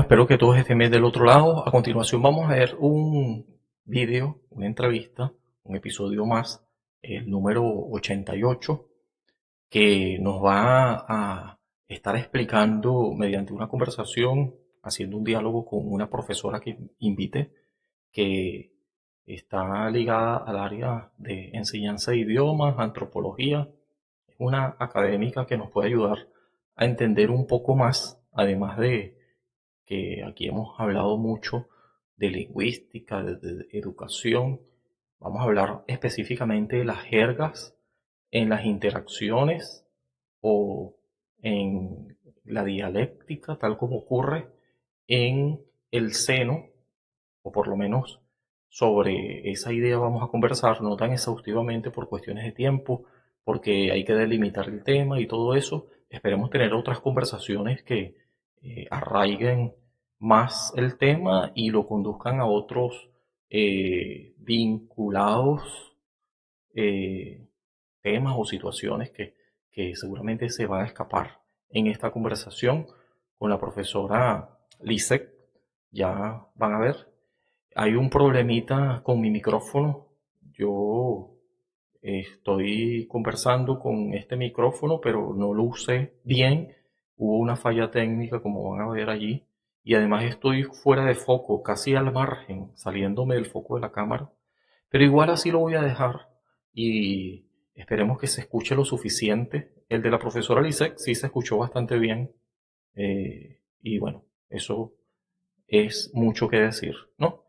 espero que todos estén bien del otro lado. A continuación vamos a ver un vídeo, una entrevista, un episodio más, el número 88, que nos va a estar explicando mediante una conversación, haciendo un diálogo con una profesora que invite, que está ligada al área de enseñanza de idiomas, antropología. Es una académica que nos puede ayudar a entender un poco más, además de que aquí hemos hablado mucho de lingüística, de educación. Vamos a hablar específicamente de las jergas en las interacciones o en la dialéctica, tal como ocurre en el seno, o por lo menos sobre esa idea vamos a conversar, no tan exhaustivamente por cuestiones de tiempo, porque hay que delimitar el tema y todo eso. Esperemos tener otras conversaciones que arraiguen más el tema y lo conduzcan a otros vinculados eh, temas o situaciones que seguramente se van a escapar en esta conversación con la profesora Lisek. Ya van a ver. Hay un problemita con mi micrófono. Yo estoy conversando con este micrófono, pero no lo usé bien. Hubo una falla técnica, como van a ver allí. Y además estoy fuera de foco, casi al margen, saliéndome del foco de la cámara. Pero igual así lo voy a dejar y esperemos que se escuche lo suficiente. El de la profesora Lisek sí se escuchó bastante bien. Y bueno, eso es mucho que decir, ¿no?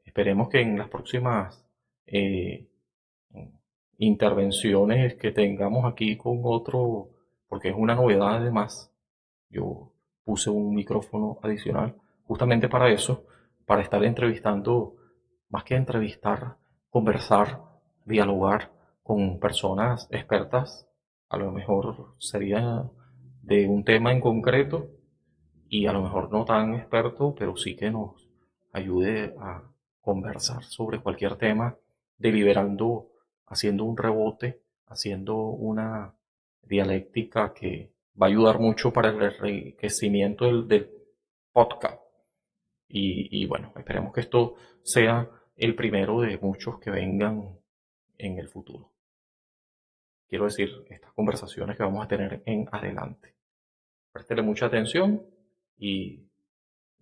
Esperemos que en las próximas eh, intervenciones que tengamos aquí con otro, porque es una novedad además, yo puse un micrófono adicional justamente para eso, para estar entrevistando, más que entrevistar, conversar, dialogar con personas expertas, a lo mejor sería de un tema en concreto y a lo mejor no tan experto, pero sí que nos ayude a conversar sobre cualquier tema, deliberando, haciendo un rebote, haciendo una dialéctica que va a ayudar mucho para el enriquecimiento del podcast. Y bueno, esperemos que esto sea el primero de muchos que vengan en el futuro. Quiero decir, estas conversaciones que vamos a tener en adelante. Préstele mucha atención y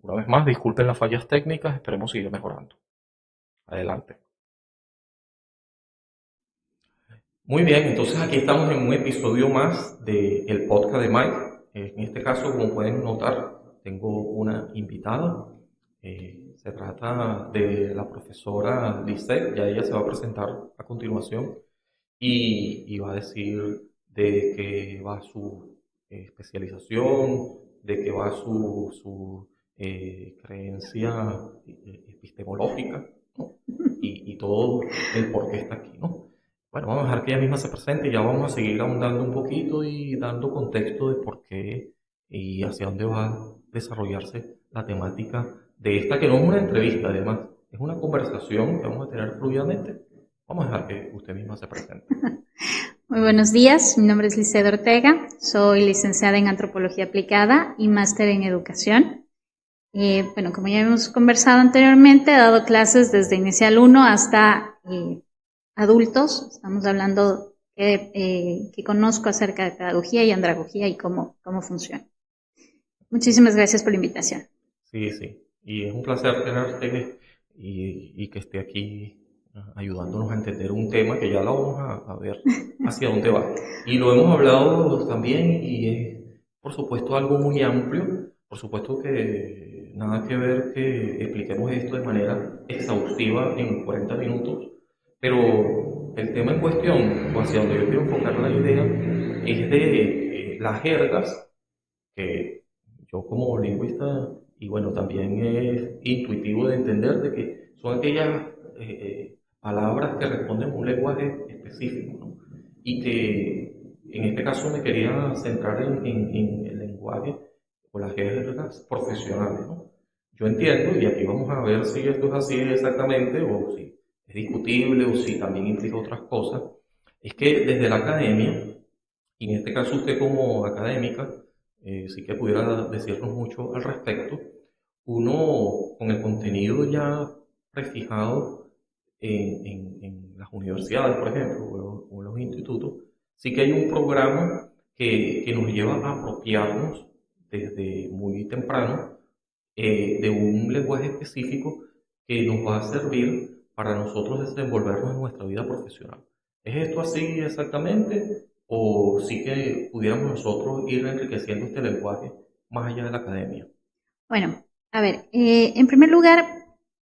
una vez más, disculpen las fallas técnicas, esperemos seguir mejorando. Adelante. Muy bien, entonces aquí estamos en un episodio más del podcast de Mike. En este caso, como pueden notar, tengo una invitada. Se trata de la profesora Lisette, ya ella se va a presentar a continuación y va a decir de qué va su especialización, de qué va su creencia epistemológica, ¿no? Y todo el por qué está aquí, ¿no? Bueno, vamos a dejar que ella misma se presente y ya vamos a seguir ahondando un poquito y dando contexto de por qué y hacia dónde va a desarrollarse la temática de esta, que no es una entrevista, además, es una conversación que vamos a tener fluidamente. Vamos a dejar que usted misma se presente. Muy buenos días, mi nombre es Lisette Ortega, soy licenciada en Antropología Aplicada y máster en Educación. Bueno, como ya hemos conversado anteriormente, he dado clases desde Inicial 1 hasta adultos. Estamos hablando que conozco acerca de pedagogía y andragogía y cómo funciona. Muchísimas gracias por la invitación. Sí, sí, y es un placer tenerte y que esté aquí ayudándonos a entender un tema que ya lo vamos a ver hacia dónde va. Y lo hemos hablado también y es, por supuesto, algo muy amplio. Por supuesto que nada que ver que expliquemos esto de manera exhaustiva en 40 minutos, pero el tema en cuestión, o hacia donde yo quiero enfocar la idea, es de las jergas que yo como lingüista, y bueno, también es intuitivo de entender de que son aquellas palabras que responden a un lenguaje específico, ¿no? Y que en este caso me quería centrar en el lenguaje o las jergas profesionales, ¿no? Yo entiendo, y aquí vamos a ver si esto es así exactamente, o si es discutible, o si también implica otras cosas, es que desde la academia, y en este caso usted como académica, sí que pudiera decirnos mucho al respecto, uno con el contenido ya prefijado en las universidades, por ejemplo, o en los institutos, sí que hay un programa que nos lleva a apropiarnos desde muy temprano de un lenguaje específico que nos va a servir para nosotros desenvolvernos en nuestra vida profesional. ¿Es esto así exactamente? ¿O sí que pudiéramos nosotros ir enriqueciendo este lenguaje más allá de la academia? Bueno, a ver, en primer lugar,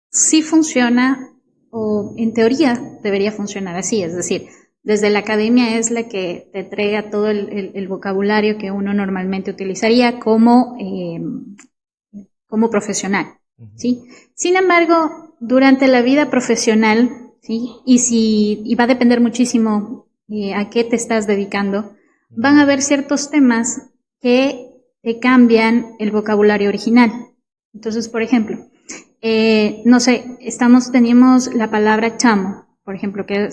sí funciona, o en teoría debería funcionar así, es decir, desde la academia es la que te entrega todo el vocabulario que uno normalmente utilizaría como profesional, ¿sí? Sin embargo, durante la vida profesional, ¿sí? Y va a depender muchísimo a qué te estás dedicando, van a haber ciertos temas que te cambian el vocabulario original. Entonces, por ejemplo, no sé, teníamos la palabra chamo, por ejemplo, que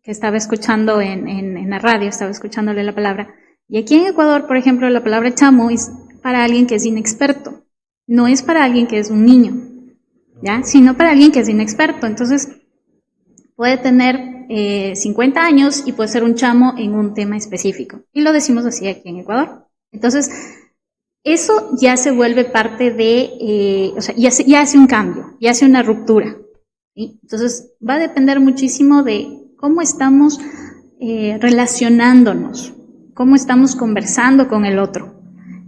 estaba escuchando en la radio, estaba escuchándole la palabra. Y aquí en Ecuador, por ejemplo, la palabra chamo es para alguien que es inexperto. No es para alguien que es un niño, ¿ya? Sino para alguien que es inexperto. Entonces, puede tener 50 años y puede ser un chamo en un tema específico. Y lo decimos así aquí en Ecuador. Entonces, eso ya se vuelve parte de, o sea, ya hace un cambio, ya hace una ruptura, ¿sí? Entonces, va a depender muchísimo de cómo estamos relacionándonos, cómo estamos conversando con el otro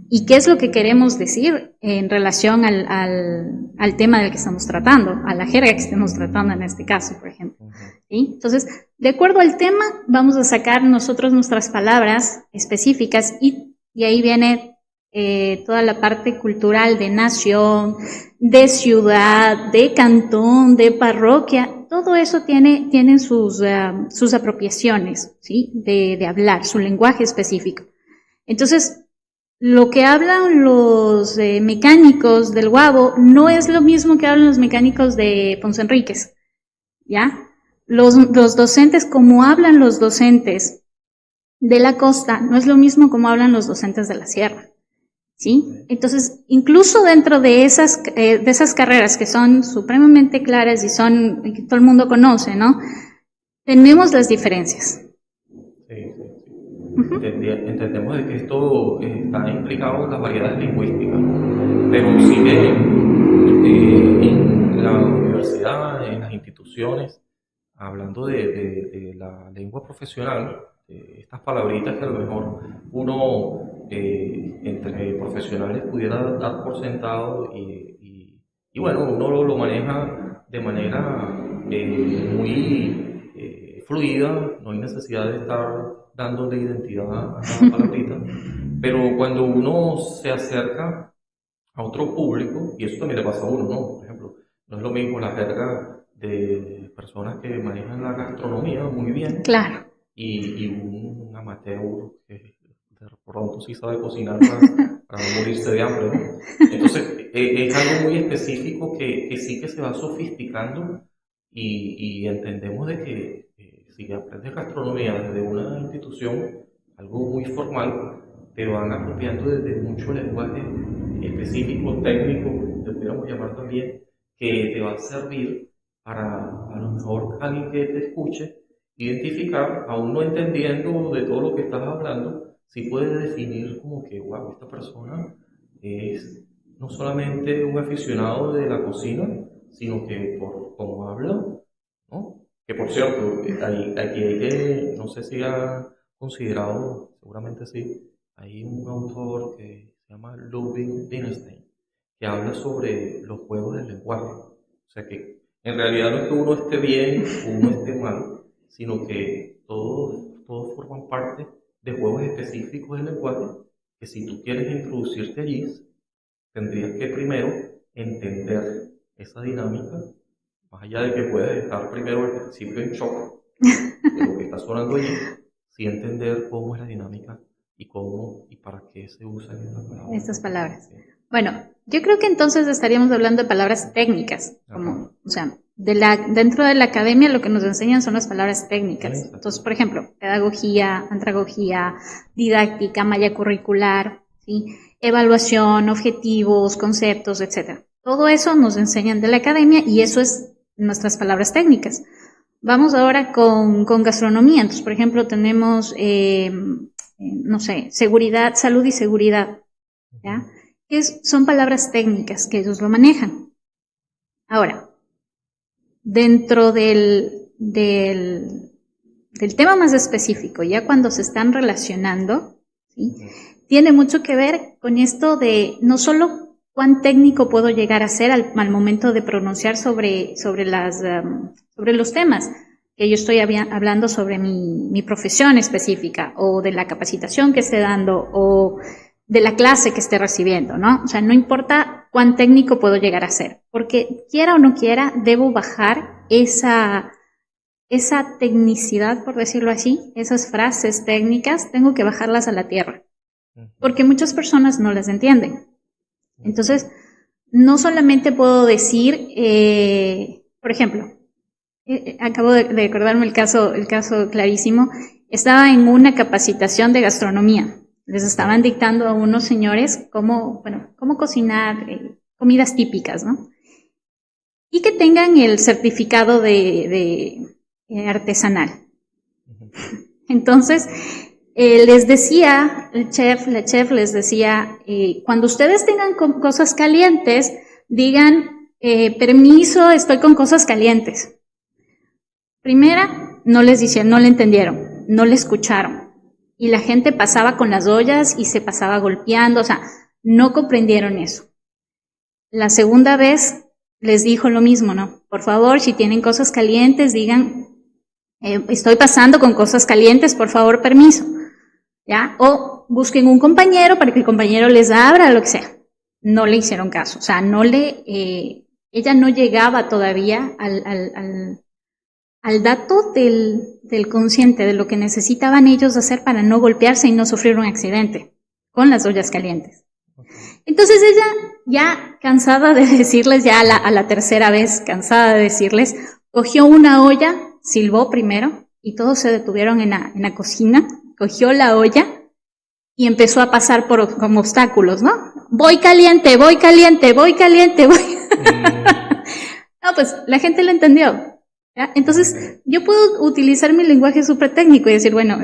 y qué es lo que queremos decir en relación al tema del que estamos tratando, a la jerga que estemos tratando en este caso, por ejemplo, ¿sí? Entonces, de acuerdo al tema, vamos a sacar nosotros nuestras palabras específicas y ahí viene toda la parte cultural de nación, de ciudad, de cantón, de parroquia, todo eso tiene sus apropiaciones, ¿sí? De hablar, su lenguaje específico. Entonces, lo que hablan los mecánicos del Guabo no es lo mismo que hablan los mecánicos de Ponce Enríquez, ¿ya? Los docentes, como hablan los docentes de la costa, no es lo mismo como hablan los docentes de la sierra. ¿Sí? Entonces, incluso dentro de esas carreras que son supremamente claras y que todo el mundo conoce, ¿no? Tenemos las diferencias. Sí, sí, sí. Entendemos de que esto está implicado en las variedades lingüísticas, ¿no? Pero sí que en la universidad, en las instituciones, hablando de la lengua profesional, estas palabritas que a lo mejor uno entre profesionales pudiera dar por sentado y bueno, uno lo maneja de manera muy fluida, no hay necesidad de estar dándole identidad a cada palabrita, pero cuando uno se acerca a otro público, y eso también le pasa a uno, ¿no? Por ejemplo, no es lo mismo la jerga de personas que manejan la gastronomía muy bien Claro. y un amateur que de pronto sí sabe cocinar para no morirse de hambre, ¿no? Entonces, es algo muy específico que sí que se va sofisticando y entendemos de que si aprendes gastronomía desde una institución, algo muy formal, te van apropiando desde mucho lenguaje específico, técnico, te pudiéramos llamar también, que te va a servir para a lo mejor alguien que te escuche identificar, aún no entendiendo de todo lo que estás hablando, si puede definir como que, wow, esta persona es no solamente un aficionado de la cocina, sino que por cómo habla, ¿no? Que por cierto, aquí hay que, no sé si ha considerado, seguramente sí, hay un autor que se llama Ludwig Wittgenstein, que habla sobre los juegos del lenguaje. O sea que en realidad no es que uno esté bien o uno esté mal, sino que todos forman parte de juegos específicos del lenguaje que si tú quieres introducirte allí, tendrías que primero entender esa dinámica, más allá de que puedes estar primero al principio en shock de lo que está sonando allí, sí entender cómo es la dinámica y cómo y para qué se usan estas palabras. Bueno, yo creo que entonces estaríamos hablando de palabras técnicas, como, o sea, dentro de la academia lo que nos enseñan son las palabras técnicas. Exacto. Entonces, por ejemplo, pedagogía, andragogía, didáctica, malla curricular, ¿sí? Evaluación, objetivos, conceptos, etc. Todo eso nos enseñan de la academia y eso es nuestras palabras técnicas. Vamos ahora con gastronomía. Entonces, por ejemplo, tenemos, no sé, seguridad, salud y seguridad, ¿ya? Son palabras técnicas que ellos lo manejan. Ahora, dentro del tema más específico, ya cuando se están relacionando, ¿sí? Tiene mucho que ver con esto de no solo cuán técnico puedo llegar a ser al momento de pronunciar sobre los temas, que yo estoy hablando sobre mi profesión específica, o de la capacitación que esté dando, o de la clase que esté recibiendo, ¿no? O sea, no importa cuán técnico puedo llegar a ser, porque quiera o no quiera, debo bajar esa tecnicidad, por decirlo así, esas frases técnicas, tengo que bajarlas a la tierra, porque muchas personas no las entienden. Entonces, no solamente puedo decir, por ejemplo, acabo de acordarme el caso clarísimo, estaba en una capacitación de gastronomía, les estaban dictando a unos señores cómo cocinar comidas típicas, ¿no? Y que tengan el certificado de artesanal. Entonces, les decía, la chef les decía, cuando ustedes tengan cosas calientes, digan, permiso, estoy con cosas calientes. Primera, no les decían, no le entendieron, no le escucharon. Y la gente pasaba con las ollas y se pasaba golpeando, o sea, no comprendieron eso. La segunda vez les dijo lo mismo, ¿no? Por favor, si tienen cosas calientes, digan, estoy pasando con cosas calientes, por favor, permiso, ¿ya? O busquen un compañero para que el compañero les abra, lo que sea. No le hicieron caso, o sea, ella no llegaba todavía al dato del consciente, de lo que necesitaban ellos hacer para no golpearse y no sufrir un accidente con las ollas calientes. Entonces ella, ya cansada de decirles, ya a la tercera vez cansada de decirles, cogió una olla, silbó primero y todos se detuvieron en la cocina, cogió la olla y empezó a pasar como obstáculos, ¿no? Voy caliente, voy caliente, voy caliente, voy. No, pues la gente lo entendió. ¿Ya? Entonces, yo puedo utilizar mi lenguaje súper técnico y decir, bueno,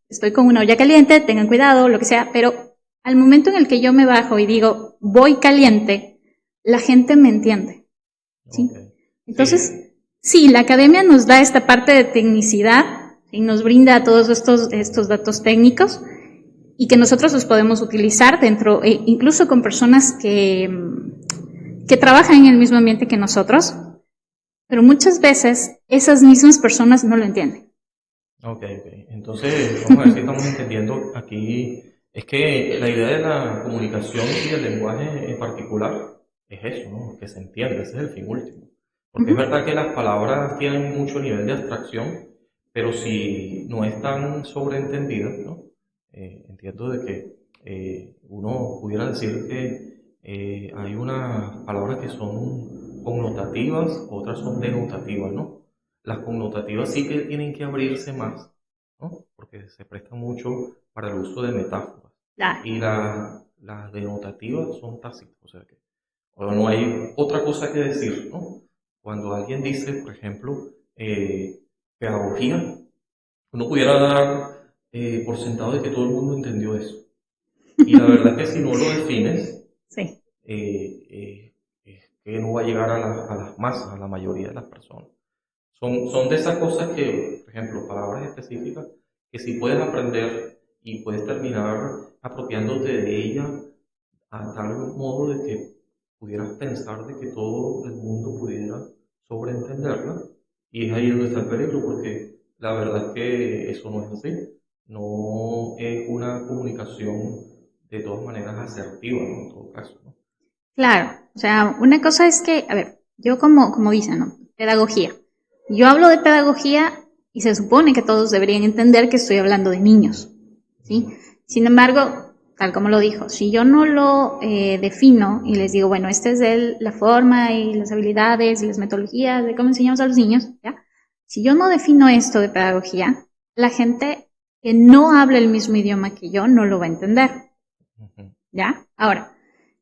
estoy con una olla caliente, tengan cuidado, lo que sea, pero al momento en el que yo me bajo y digo, voy caliente, la gente me entiende. ¿Sí? Okay. Entonces, sí, la academia nos da esta parte de tecnicidad y nos brinda todos estos datos técnicos y que nosotros los podemos utilizar dentro, incluso con personas que trabajan en el mismo ambiente que nosotros, pero muchas veces esas mismas personas no lo entienden. Ok. Entonces, vamos a ver si estamos entendiendo aquí. Es que la idea de la comunicación y del lenguaje en particular es eso, ¿no? Que se entienda, ese es el fin último. Porque es verdad que las palabras tienen mucho nivel de abstracción, pero si no están sobreentendidas, ¿no? Entiendo de que uno pudiera decir que hay unas palabras que son connotativas, otras son denotativas, ¿no? Las connotativas sí que tienen que abrirse más, ¿no? Porque se prestan mucho para el uso de metáforas. Y las denotativas son tácitas, o sea que no hay otra cosa que decir, ¿no? Cuando alguien dice, por ejemplo, pedagogía, uno pudiera dar por sentado de que todo el mundo entendió eso. Y la verdad es que si no lo defines, sí. Es que no va a llegar a las masas, a la mayoría de las personas. Son de esas cosas que, por ejemplo, palabras específicas, que si puedes aprender y puedes terminar apropiándote de ellas a tal modo de que pudieras pensar de que todo el mundo pudiera sobreentenderla. Y es ahí donde está el peligro, porque la verdad es que eso no es así. No es una comunicación de todas maneras asertiva, ¿no? En todo caso, ¿no? Claro, o sea, una cosa es que, a ver, yo como dicen, ¿no? Pedagogía. Yo hablo de pedagogía y se supone que todos deberían entender que estoy hablando de niños, ¿sí? Sin embargo, tal como lo dijo, si yo no lo defino y les digo, bueno, esta es la forma y las habilidades y las metodologías de cómo enseñamos a los niños, ¿ya? Si yo no defino esto de pedagogía, la gente que no habla el mismo idioma que yo no lo va a entender, ¿ya? Ahora,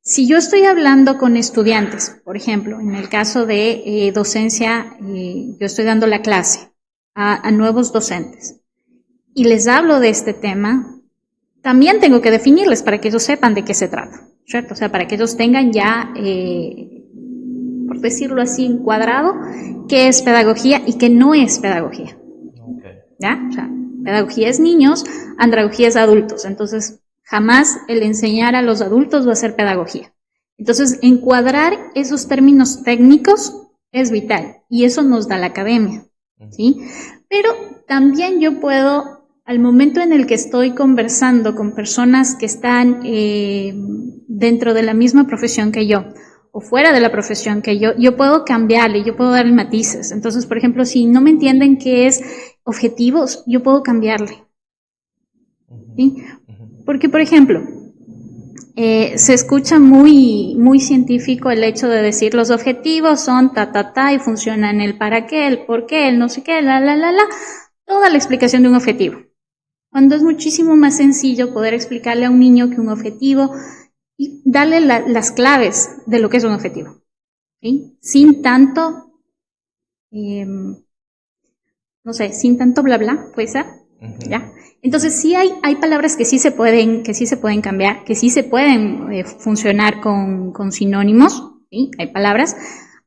Si yo estoy hablando con estudiantes, por ejemplo, en el caso de docencia, yo estoy dando la clase a nuevos docentes y les hablo de este tema, también tengo que definirles para que ellos sepan de qué se trata, ¿cierto? O sea, para que ellos tengan ya, por decirlo así, encuadrado qué es pedagogía y qué no es pedagogía. Okay. ¿Ya? O sea, pedagogía es niños, andragogía es adultos. Entonces, jamás el enseñar a los adultos va a ser pedagogía. Entonces, encuadrar esos términos técnicos es vital y eso nos da la academia, ¿sí? Pero también yo puedo, al momento en el que estoy conversando con personas que están dentro de la misma profesión que yo o fuera de la profesión que yo puedo cambiarle, yo puedo darle matices. Entonces, por ejemplo, si no me entienden qué es objetivos, yo puedo cambiarle, ¿sí? Porque, por ejemplo, se escucha muy científico el hecho de decir los objetivos son y funcionan el para qué, el por qué, el no sé qué, toda la explicación de un objetivo. Cuando es muchísimo más sencillo poder explicarle a un niño que un objetivo y darle las claves de lo que es un objetivo, ¿sí? Sin tanto, no sé, sin tanto bla bla, puede ser, ¿ya? Entonces sí hay palabras que sí se pueden cambiar, que sí se pueden funcionar con sinónimos, ¿sí? Hay palabras.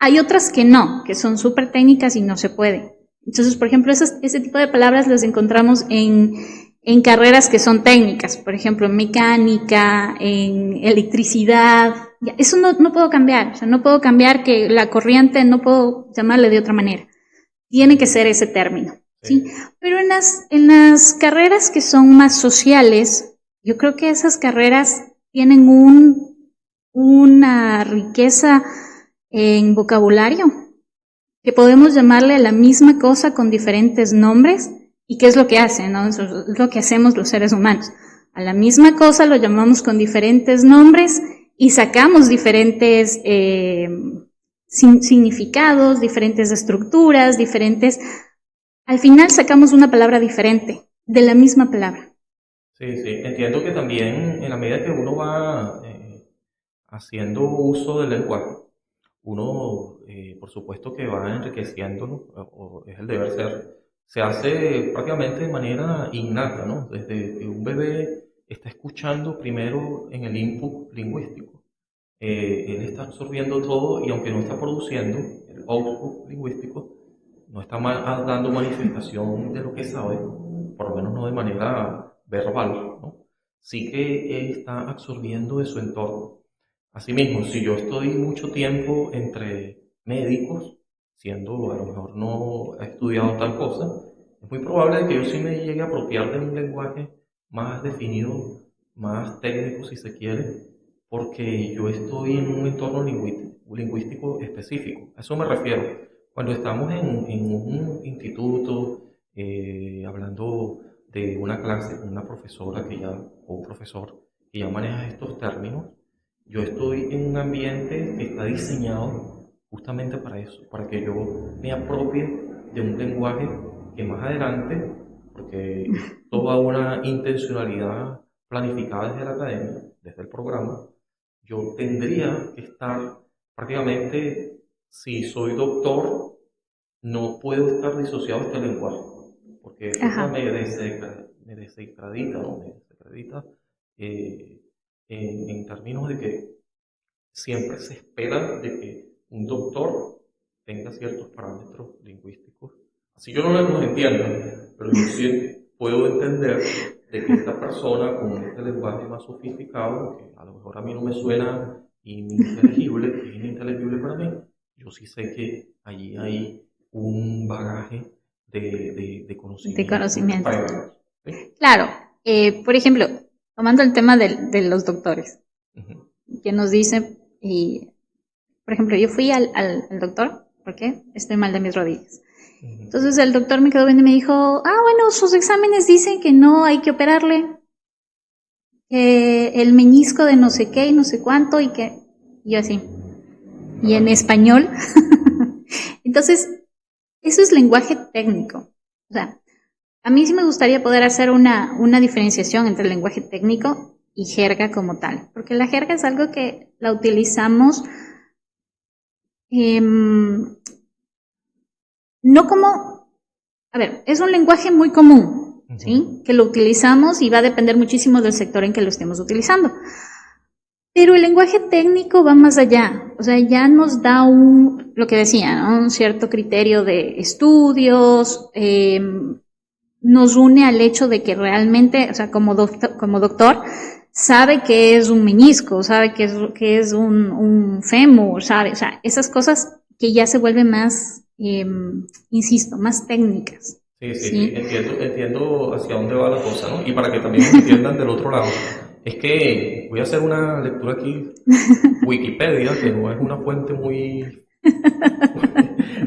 Hay otras que no, que son súper técnicas y no se puede. Entonces, por ejemplo, ese tipo de palabras las encontramos en carreras que son técnicas, por ejemplo, en mecánica, en electricidad. Eso no puedo cambiar, o sea, no puedo cambiar que la corriente, no puedo llamarle de otra manera. Tiene que ser ese término, ¿sí? Pero en las carreras que son más sociales, yo creo que esas carreras tienen una riqueza en vocabulario, que podemos llamarle a la misma cosa con diferentes nombres. ¿Y qué es lo que hacen? ¿No? Eso es lo que hacemos los seres humanos. A la misma cosa lo llamamos con diferentes nombres y sacamos diferentes significados, diferentes estructuras, diferentes... Al final sacamos una palabra diferente de la misma palabra. Sí, entiendo que también en la medida que uno va haciendo uso del lenguaje, uno, por supuesto que va enriqueciéndolo, o es el deber ser, se hace prácticamente de manera innata, ¿no? Desde que un bebé está escuchando primero en el input lingüístico, él está absorbiendo todo y aunque no está produciendo el output lingüístico, no está dando manifestación de lo que sabe, por lo menos no de manera verbal, ¿no? Sí que está absorbiendo de su entorno. Asimismo, si yo estoy mucho tiempo entre médicos, siendo a lo mejor no he estudiado tal cosa, es muy probable que yo sí me llegue a apropiar de un lenguaje más definido, más técnico si se quiere, porque yo estoy en un entorno lingüístico específico. A eso me refiero. Cuando estamos en un instituto hablando de una clase con una profesora o un profesor que ya maneja estos términos, yo estoy en un ambiente que está diseñado justamente para eso, para que yo me apropie de un lenguaje que más adelante, porque es toda una intencionalidad planificada desde la academia, desde el programa, yo tendría que estar prácticamente, si soy doctor, no puedo estar disociado de este lenguaje, porque eso me desacredita, ¿no? Me desacredita en términos de que siempre se espera de que un doctor tenga ciertos parámetros lingüísticos. Así yo no los entiendo, pero yo sí puedo entender de que esta persona con este lenguaje más sofisticado, que a lo mejor a mí no me suena ininteligible, que es ininteligible para mí, yo sí sé que allí hay un bagaje de conocimiento. De conocimiento. ¿Sí? Claro, por ejemplo, tomando el tema de los doctores, que nos dicen, por ejemplo, yo fui al doctor porque estoy mal de mis rodillas. Entonces el doctor me quedó viendo y me dijo, bueno, sus exámenes dicen que no hay que operarle, que el meñisco de no sé qué y no sé cuánto y que yo así. Y en español. Entonces, eso es lenguaje técnico. O sea, a mí sí me gustaría poder hacer una diferenciación entre el lenguaje técnico y jerga como tal, porque la jerga es algo que la utilizamos no como, a ver, es un lenguaje muy común, ¿sí? Que lo utilizamos y va a depender muchísimo del sector en que lo estemos utilizando. Pero el lenguaje técnico va más allá, o sea, ya nos da lo que decía, ¿no? Un cierto criterio de estudios, nos une al hecho de que realmente, o sea, como doctor sabe que es un menisco, sabe que es un fémur, sabe, o sea, esas cosas que ya se vuelven más, insisto, más técnicas. Sí, entiendo hacia dónde va la cosa, ¿no? Y para que también me entiendan del otro lado, es que voy a hacer una lectura aquí, Wikipedia, que no es una fuente muy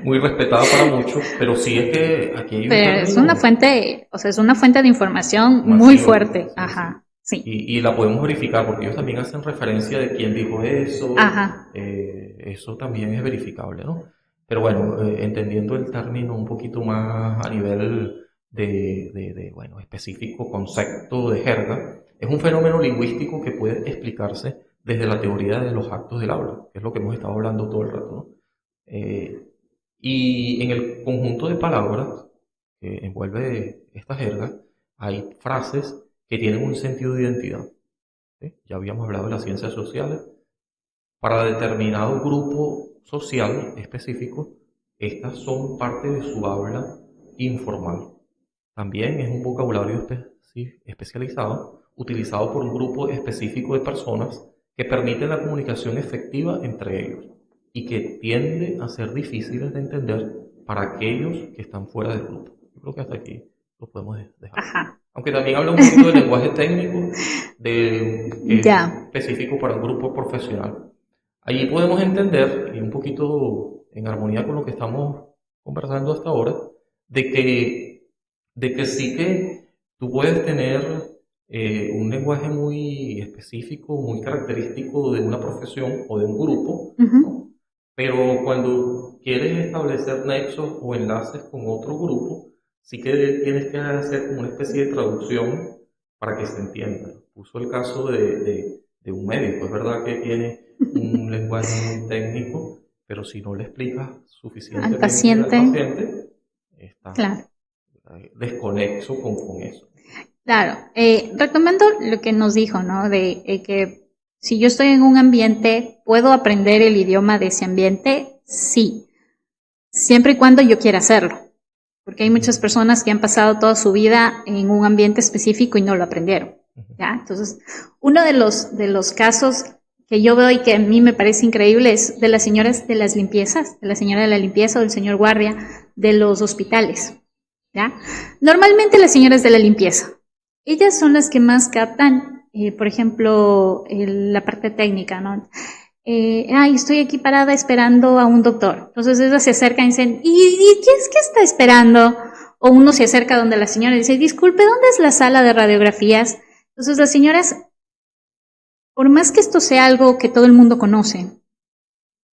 respetada para muchos, pero sí es que aquí hay un Pero es una fuente, o sea, es una fuente de información masiva, muy fuerte, sí, ajá. Sí. Y la podemos verificar porque ellos también hacen referencia de quién dijo eso. Ajá. Eso también es verificable, ¿no? Pero bueno, entendiendo el término un poquito más a nivel bueno, específico, concepto de jerga, es un fenómeno lingüístico que puede explicarse desde la teoría de los actos del habla, que es lo que hemos estado hablando todo el rato, ¿no? Y en el conjunto de palabras que envuelve esta jerga, hay frases que tienen un sentido de identidad. ¿Sí? Ya habíamos hablado de las ciencias sociales. Para determinado grupo social específico, estas son parte de su habla informal. También es un vocabulario especializado, utilizado por un grupo específico de personas que permiten la comunicación efectiva entre ellos y que tiende a ser difíciles de entender para aquellos que están fuera del grupo. Yo creo que hasta aquí lo podemos dejar. Ajá. Aunque también habla un poquito de lenguaje técnico, que es específico para un grupo profesional. Allí podemos entender, y un poquito en armonía con lo que estamos conversando hasta ahora, de que sí que tú puedes tener un lenguaje muy específico, muy característico de una profesión o de un grupo, ¿no? Pero cuando quieres establecer nexos o enlaces con otro grupo, sí que tienes que hacer como una especie de traducción para que se entienda. Puso el caso de un médico, es verdad que tiene un lenguaje muy técnico, pero si no le explicas suficientemente al paciente está claro, desconexo con eso. Claro, retomando lo que nos dijo, ¿no? De que si yo estoy en un ambiente, ¿puedo aprender el idioma de ese ambiente? Sí, siempre y cuando yo quiera hacerlo. Porque hay muchas personas que han pasado toda su vida en un ambiente específico y no lo aprendieron, ¿ya? Entonces, uno de los casos que yo veo y que a mí me parece increíble es de las señoras de las limpiezas, de la señora de la limpieza o del señor guardia de los hospitales, ¿ya? Normalmente las señoras de la limpieza, ellas son las que más captan, por ejemplo, la parte técnica, ¿no? Estoy aquí parada esperando a un doctor. Entonces ellas se acercan y dicen, ¿y quién es que está esperando? O uno se acerca donde la señora y dice, disculpe, ¿dónde es la sala de radiografías? Entonces las señoras, por más que esto sea algo que todo el mundo conoce,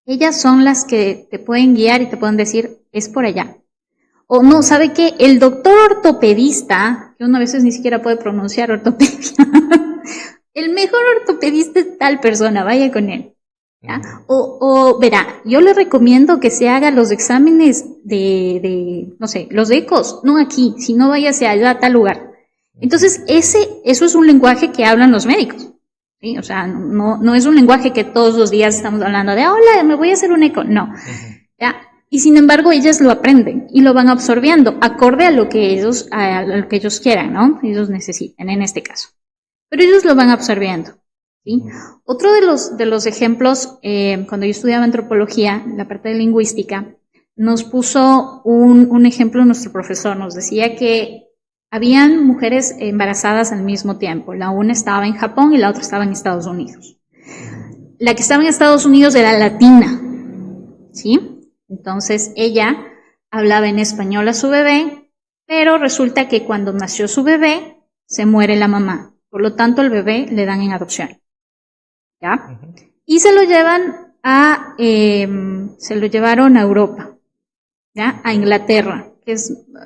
ellas son las que te pueden guiar y te pueden decir, es por allá. O no, ¿sabe qué? El doctor ortopedista, que uno a veces ni siquiera puede pronunciar ortopedia, el mejor ortopedista es tal persona, vaya con él. ¿Ya? O verá, yo le recomiendo que se haga los exámenes no sé, los ecos, no aquí, sino váyase allá a tal lugar. Entonces, eso es un lenguaje que hablan los médicos, ¿sí? O sea, no es un lenguaje que todos los días estamos hablando de, hola, me voy a hacer un eco, no. ¿Ya? Y sin embargo, ellas lo aprenden y lo van absorbiendo, acorde a lo que ellos quieran, ¿no? Ellos necesiten, en este caso. Pero ellos lo van absorbiendo. ¿Sí? Otro de los ejemplos, cuando yo estudiaba antropología, la parte de lingüística, nos puso un ejemplo nuestro profesor, nos decía que habían mujeres embarazadas al mismo tiempo, la una estaba en Japón y la otra estaba en Estados Unidos. La que estaba en Estados Unidos era latina, ¿sí? Entonces ella hablaba en español a su bebé, pero resulta que cuando nació su bebé, se muere la mamá, por lo tanto el bebé le dan en adopción. ¿Ya? Y se lo llevaron a Europa, ¿ya? A Inglaterra,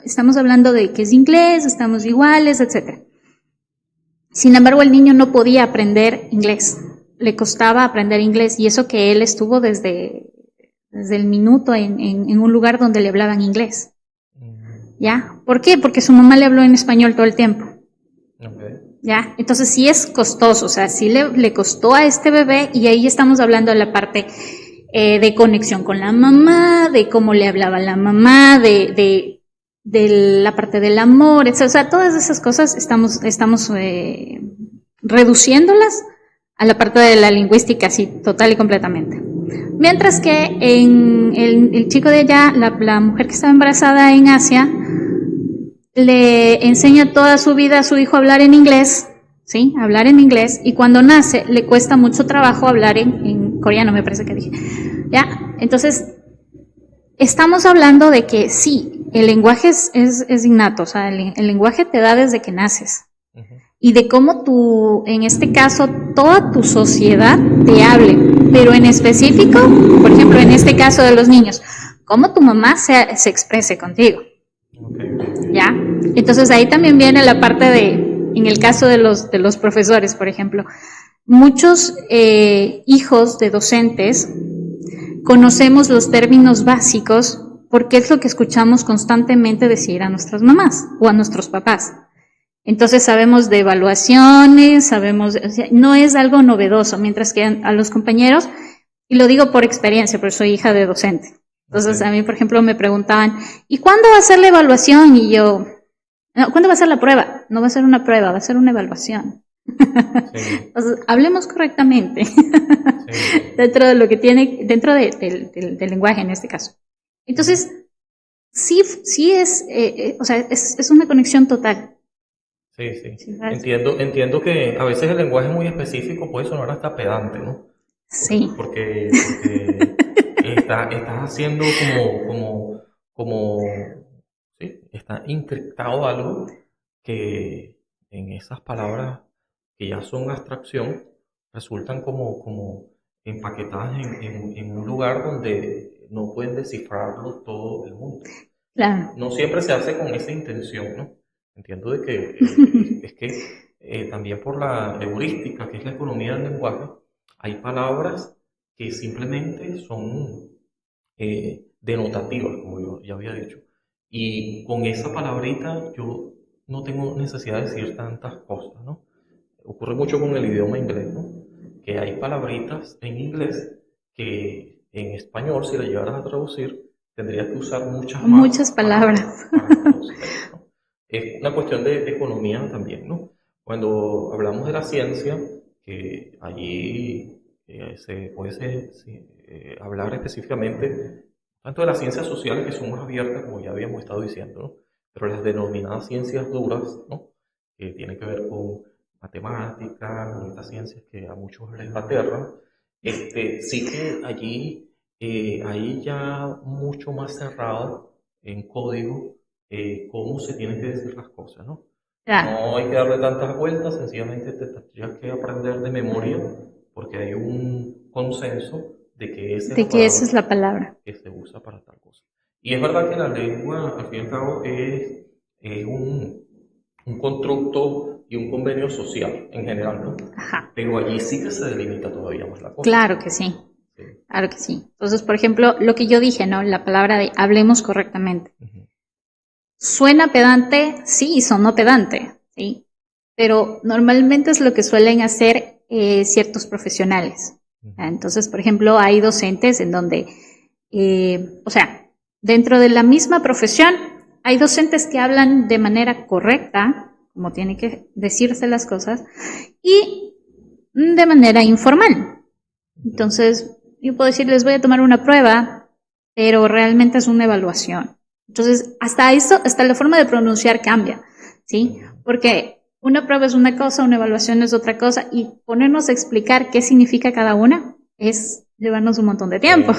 estamos hablando de que es inglés, estamos iguales, etc. Sin embargo, el niño no podía aprender inglés, le costaba aprender inglés, y eso que él estuvo desde el minuto en un lugar donde le hablaban inglés. ¿Ya? ¿Por qué? Porque su mamá le habló en español todo el tiempo. Okay. ¿Ya? Entonces sí es costoso, o sea, sí le costó a este bebé, y ahí estamos hablando de la parte de conexión con la mamá, de cómo le hablaba la mamá, de la parte del amor, etc. O sea, todas esas cosas estamos reduciéndolas a la parte de la lingüística, así, total y completamente. Mientras que en el chico de allá, la mujer que estaba embarazada en Asia, le enseña toda su vida a su hijo a hablar en inglés, ¿sí? Hablar en inglés, y cuando nace le cuesta mucho trabajo hablar en coreano, me parece que dije. ¿Ya? Entonces, estamos hablando de que sí, el lenguaje es innato, o sea, el lenguaje te da desde que naces. Y de cómo tú, en este caso, toda tu sociedad te hable, pero en específico, por ejemplo, en este caso de los niños, cómo tu mamá se exprese contigo. ¿Ya? Entonces ahí también viene la parte en el caso de los profesores, por ejemplo, muchos hijos de docentes conocemos los términos básicos porque es lo que escuchamos constantemente decir a nuestras mamás o a nuestros papás. Entonces sabemos de evaluaciones, sabemos, o sea, no es algo novedoso, mientras que a los compañeros, y lo digo por experiencia, porque soy hija de docente. Entonces a mí, por ejemplo, me preguntaban, ¿y cuándo va a ser la evaluación? Y yo, no, ¿cuándo va a ser la prueba? No va a ser una prueba, va a ser una evaluación. Sí. Entonces, hablemos correctamente. Sí. Dentro de lo que tiene, dentro del lenguaje en este caso. Entonces, sí es, o sea, es una conexión total. Sí, sí. Sí, entiendo que a veces el lenguaje muy específico puede sonar hasta pedante, ¿no? Sí. Porque estás haciendo sí, está encriptado algo que en esas palabras que ya son abstracción resultan como empaquetadas en un lugar donde no pueden descifrarlo todo el mundo. Claro. No siempre se hace con esa intención, ¿no? Entiendo de que es que también por la heurística, que es la economía del lenguaje, hay palabras que simplemente son denotativas, como yo ya había dicho. Y con esa palabrita yo no tengo necesidad de decir tantas cosas, ¿no? Ocurre mucho con el idioma inglés, ¿no? Que hay palabritas en inglés que en español, si la llegaras a traducir, tendrías que usar muchas palabras. Para traducirlas, ¿no? Es una cuestión de economía también, ¿no? Cuando hablamos de la ciencia, que allí se puede hablar específicamente tanto de las ciencias sociales, que son más abiertas, como ya habíamos estado diciendo, ¿no? Pero las denominadas ciencias duras, ¿no? Que tienen que ver con matemáticas, con estas ciencias que a muchos les aterran, sí que allí hay ya mucho más cerrado en código cómo se tienen que decir las cosas, ¿no? Claro. No hay que darle tantas vueltas, sencillamente te tendrías que aprender de memoria porque hay un consenso de que esa es la palabra que se usa para tal cosa. Y es verdad que la lengua, al fin y al cabo, es un constructo y un convenio social en general, ¿no? Ajá. Pero allí sí que se delimita todavía más la cosa. Claro que sí. Sí. Claro que sí. Entonces, por ejemplo, lo que yo dije, ¿no? La palabra de hablemos correctamente. ¿Suena pedante? Sí, sonó pedante, ¿sí? Pero normalmente es lo que suelen hacer ciertos profesionales. Entonces, por ejemplo, hay docentes en donde, o sea, dentro de la misma profesión, hay docentes que hablan de manera correcta, como tienen que decirse las cosas, y de manera informal. Entonces, yo puedo decir, les voy a tomar una prueba, pero realmente es una evaluación. Entonces, hasta la forma de pronunciar cambia, ¿sí? Porque una prueba es una cosa, una evaluación es otra cosa, y ponernos a explicar qué significa cada una es llevarnos un montón de tiempo.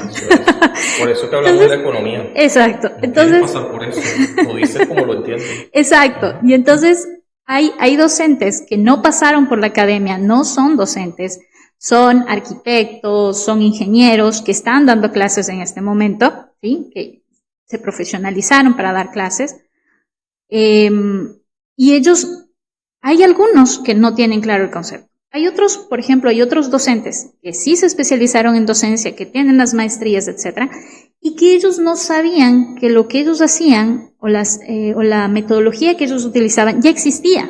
Por eso que hablamos de la economía. Exacto. No entonces, pasar por eso, lo dices como lo entiendes. Exacto. Y entonces hay docentes que no pasaron por la academia, no son docentes, son arquitectos, son ingenieros que están dando clases en este momento, ¿sí? Que se profesionalizaron para dar clases, y ellos hay algunos que no tienen claro el concepto. Hay otros, por ejemplo, hay otros docentes que sí se especializaron en docencia, que tienen las maestrías, etcétera, y que ellos no sabían que lo que ellos hacían o la metodología que ellos utilizaban ya existía.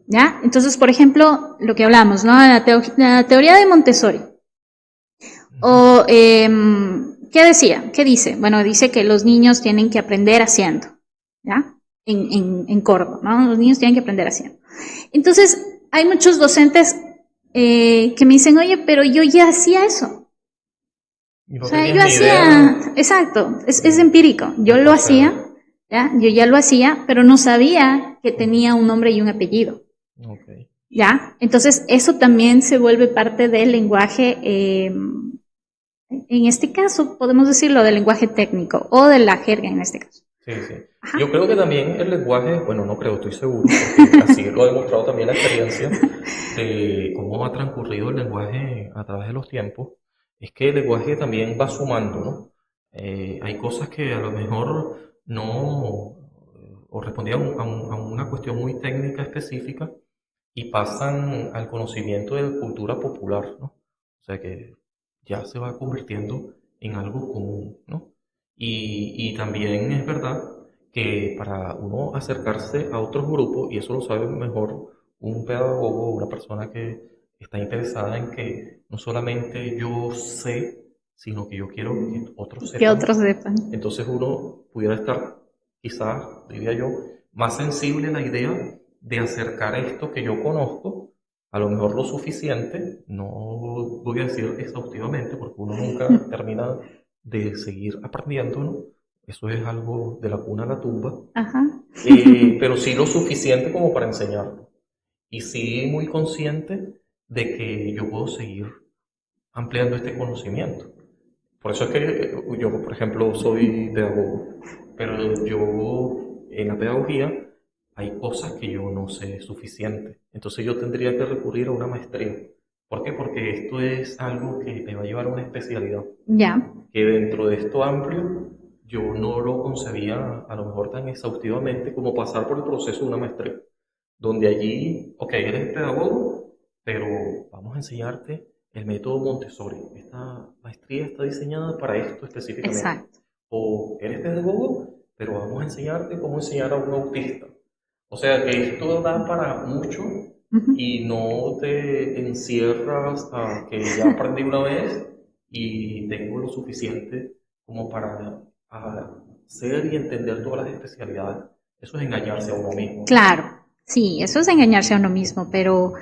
¿Ya? Entonces, por ejemplo, lo que hablamos, ¿no? La teoría de Montessori. O, ¿qué decía? ¿Qué dice? Bueno, dice que los niños tienen que aprender haciendo, ¿ya? En corto, ¿no? Los niños tienen que aprender haciendo. Entonces, hay muchos docentes que me dicen, oye, pero yo ya hacía eso. No, o sea, yo hacía, exacto, es empírico. Yo lo hacía, ¿ya? Yo ya lo hacía, pero no sabía que tenía un nombre y un apellido. Okay. ¿Ya? Entonces, eso también se vuelve parte del lenguaje, en este caso, podemos decirlo del lenguaje técnico o de la jerga en este caso. Sí, sí. Ajá. Yo creo que también el lenguaje, bueno, no creo, estoy seguro, porque así lo ha demostrado también la experiencia de cómo ha transcurrido el lenguaje a través de los tiempos, es que el lenguaje también va sumando, ¿no? Hay cosas que a lo mejor no, o respondían a una cuestión muy técnica específica y pasan al conocimiento de la cultura popular, ¿no? O sea que ya se va convirtiendo en algo común, ¿no? Y también es verdad que para uno acercarse a otros grupos, y eso lo sabe mejor un pedagogo o una persona que está interesada en que no solamente yo sé, sino que yo quiero que otros Que sepan, otros sepan. entonces uno pudiera estar, quizás, diría yo, más sensible a la idea de acercar esto que yo conozco, a lo mejor lo suficiente, no voy a decir exhaustivamente, porque uno nunca termina de seguir aprendiendo, ¿no? Eso es algo de la cuna a la tumba, Ajá. pero sí lo suficiente como para enseñarlo. Y sí muy consciente de que yo puedo seguir ampliando este conocimiento. Por eso es que yo, por ejemplo, soy pedagogo, pero yo en la pedagogía hay cosas que yo no sé suficiente. Entonces yo tendría que recurrir a una maestría. ¿Por qué? Porque esto es algo que me va a llevar a una especialidad. Ya. Que dentro de esto amplio yo no lo concebía a lo mejor tan exhaustivamente como pasar por el proceso de una maestría. Donde allí, ok, eres pedagogo, pero vamos a enseñarte el método Montessori. Esta maestría está diseñada para esto específicamente. Exacto. O eres pedagogo, pero vamos a enseñarte cómo enseñar a un autista. O sea que esto da para mucho y no te encierras a que ya aprendí una vez y tengo lo suficiente como para hacer y entender todas las especialidades. Eso es engañarse a uno mismo. Claro, sí, eso es engañarse a uno mismo, pero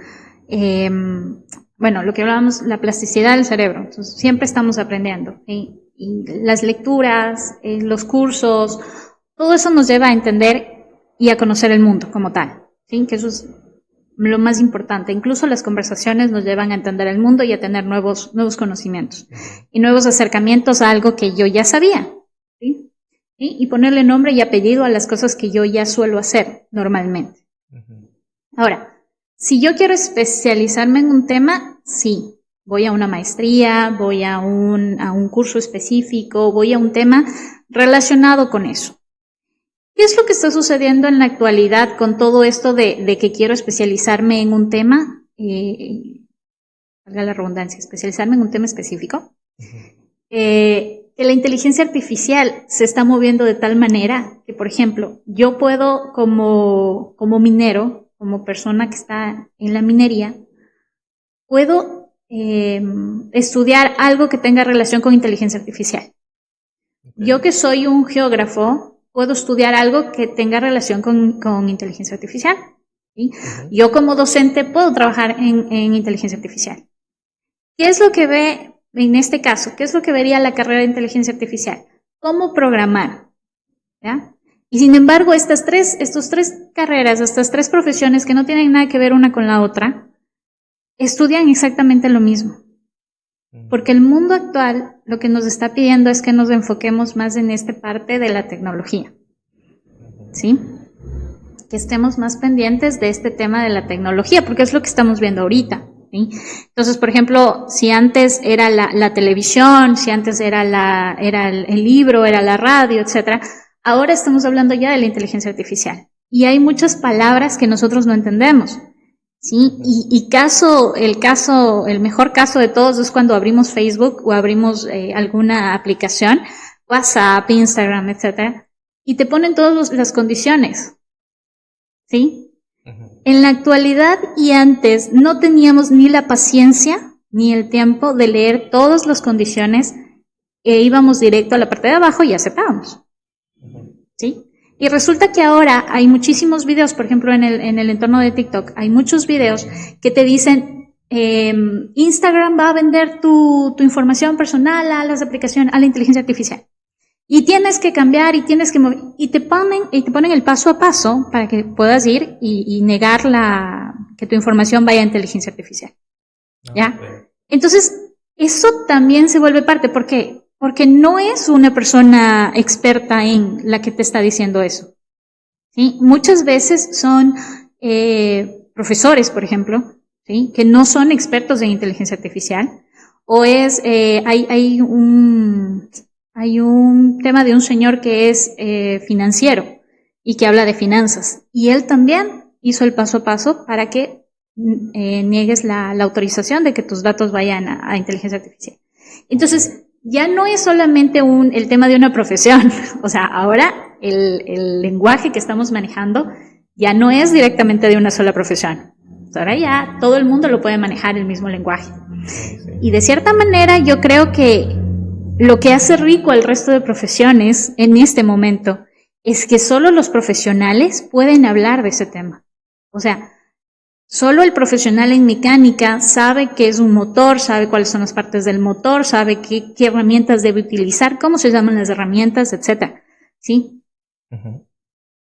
bueno, lo que hablábamos, la plasticidad del cerebro, entonces, siempre estamos aprendiendo, ¿sí? Y las lecturas, los cursos, todo eso nos lleva a entender y a conocer el mundo como tal, ¿sí? Que eso es lo más importante. Incluso las conversaciones nos llevan a entender el mundo y a tener nuevos conocimientos y nuevos acercamientos a algo que yo ya sabía, ¿sí? ¿Sí? Y ponerle nombre y apellido a las cosas que yo ya suelo hacer normalmente. Ahora, si yo quiero especializarme en un tema, sí, voy a una maestría, voy a un curso específico, voy a un tema relacionado con eso. ¿Qué es lo que está sucediendo en la actualidad con todo esto de que quiero especializarme en un tema? Valga la redundancia, especializarme en un tema específico. Que la inteligencia artificial se está moviendo de tal manera que, por ejemplo, yo puedo como minero, como persona que está en la minería, puedo estudiar algo que tenga relación con inteligencia artificial. Yo que soy un geógrafo, puedo estudiar algo que tenga relación con inteligencia artificial. ¿Sí? Yo como docente puedo trabajar en inteligencia artificial. ¿Qué es lo que ve en este caso? ¿Qué es lo que vería la carrera de inteligencia artificial? ¿Cómo programar? ¿Ya? Y sin embargo, estas tres carreras, estas tres profesiones que no tienen nada que ver una con la otra, estudian exactamente lo mismo. Porque el mundo actual lo que nos está pidiendo es que nos enfoquemos más en esta parte de la tecnología. ¿Sí? Que estemos más pendientes de este tema de la tecnología, porque es lo que estamos viendo ahorita. ¿Sí? Entonces, por ejemplo, si antes era la televisión, si antes era el libro, era la radio, etcétera, ahora estamos hablando ya de la inteligencia artificial. y hay muchas palabras que nosotros no entendemos. Sí, el mejor caso de todos es cuando abrimos Facebook o abrimos alguna aplicación, WhatsApp, Instagram, etcétera, y te ponen todas las condiciones, ¿sí? En la actualidad y antes no teníamos ni la paciencia ni el tiempo de leer todas las condiciones e íbamos directo a la parte de abajo y aceptábamos, ¿sí? Y resulta que ahora hay muchísimos videos, por ejemplo, en el entorno de TikTok, hay muchos videos que te dicen, Instagram va a vender tu información personal a las aplicaciones, a la inteligencia artificial. Y tienes que cambiar y tienes que mover, y te ponen el paso a paso para que puedas ir y negar que tu información vaya a inteligencia artificial. ¿Ya? Okay. Entonces, eso también se vuelve parte. ¿Por qué? Porque no es una persona experta en la que te está diciendo eso. ¿Sí? Muchas veces son profesores, por ejemplo, ¿sí? Que no son expertos en inteligencia artificial. O es, hay un tema de un señor que es financiero y que habla de finanzas. Y él también hizo el paso a paso para que niegues la autorización de que tus datos vayan a inteligencia artificial. Entonces, ya no es solamente el tema de una profesión. O sea, ahora el lenguaje que estamos manejando ya no es directamente de una sola profesión. Ahora ya todo el mundo lo puede manejar el mismo lenguaje. Y de cierta manera yo creo que lo que hace rico al resto de profesiones en este momento es que solo los profesionales pueden hablar de ese tema. O sea, solo el profesional en mecánica sabe qué es un motor, sabe cuáles son las partes del motor, sabe qué herramientas debe utilizar, cómo se llaman las herramientas, etcétera. ¿Sí? Uh-huh.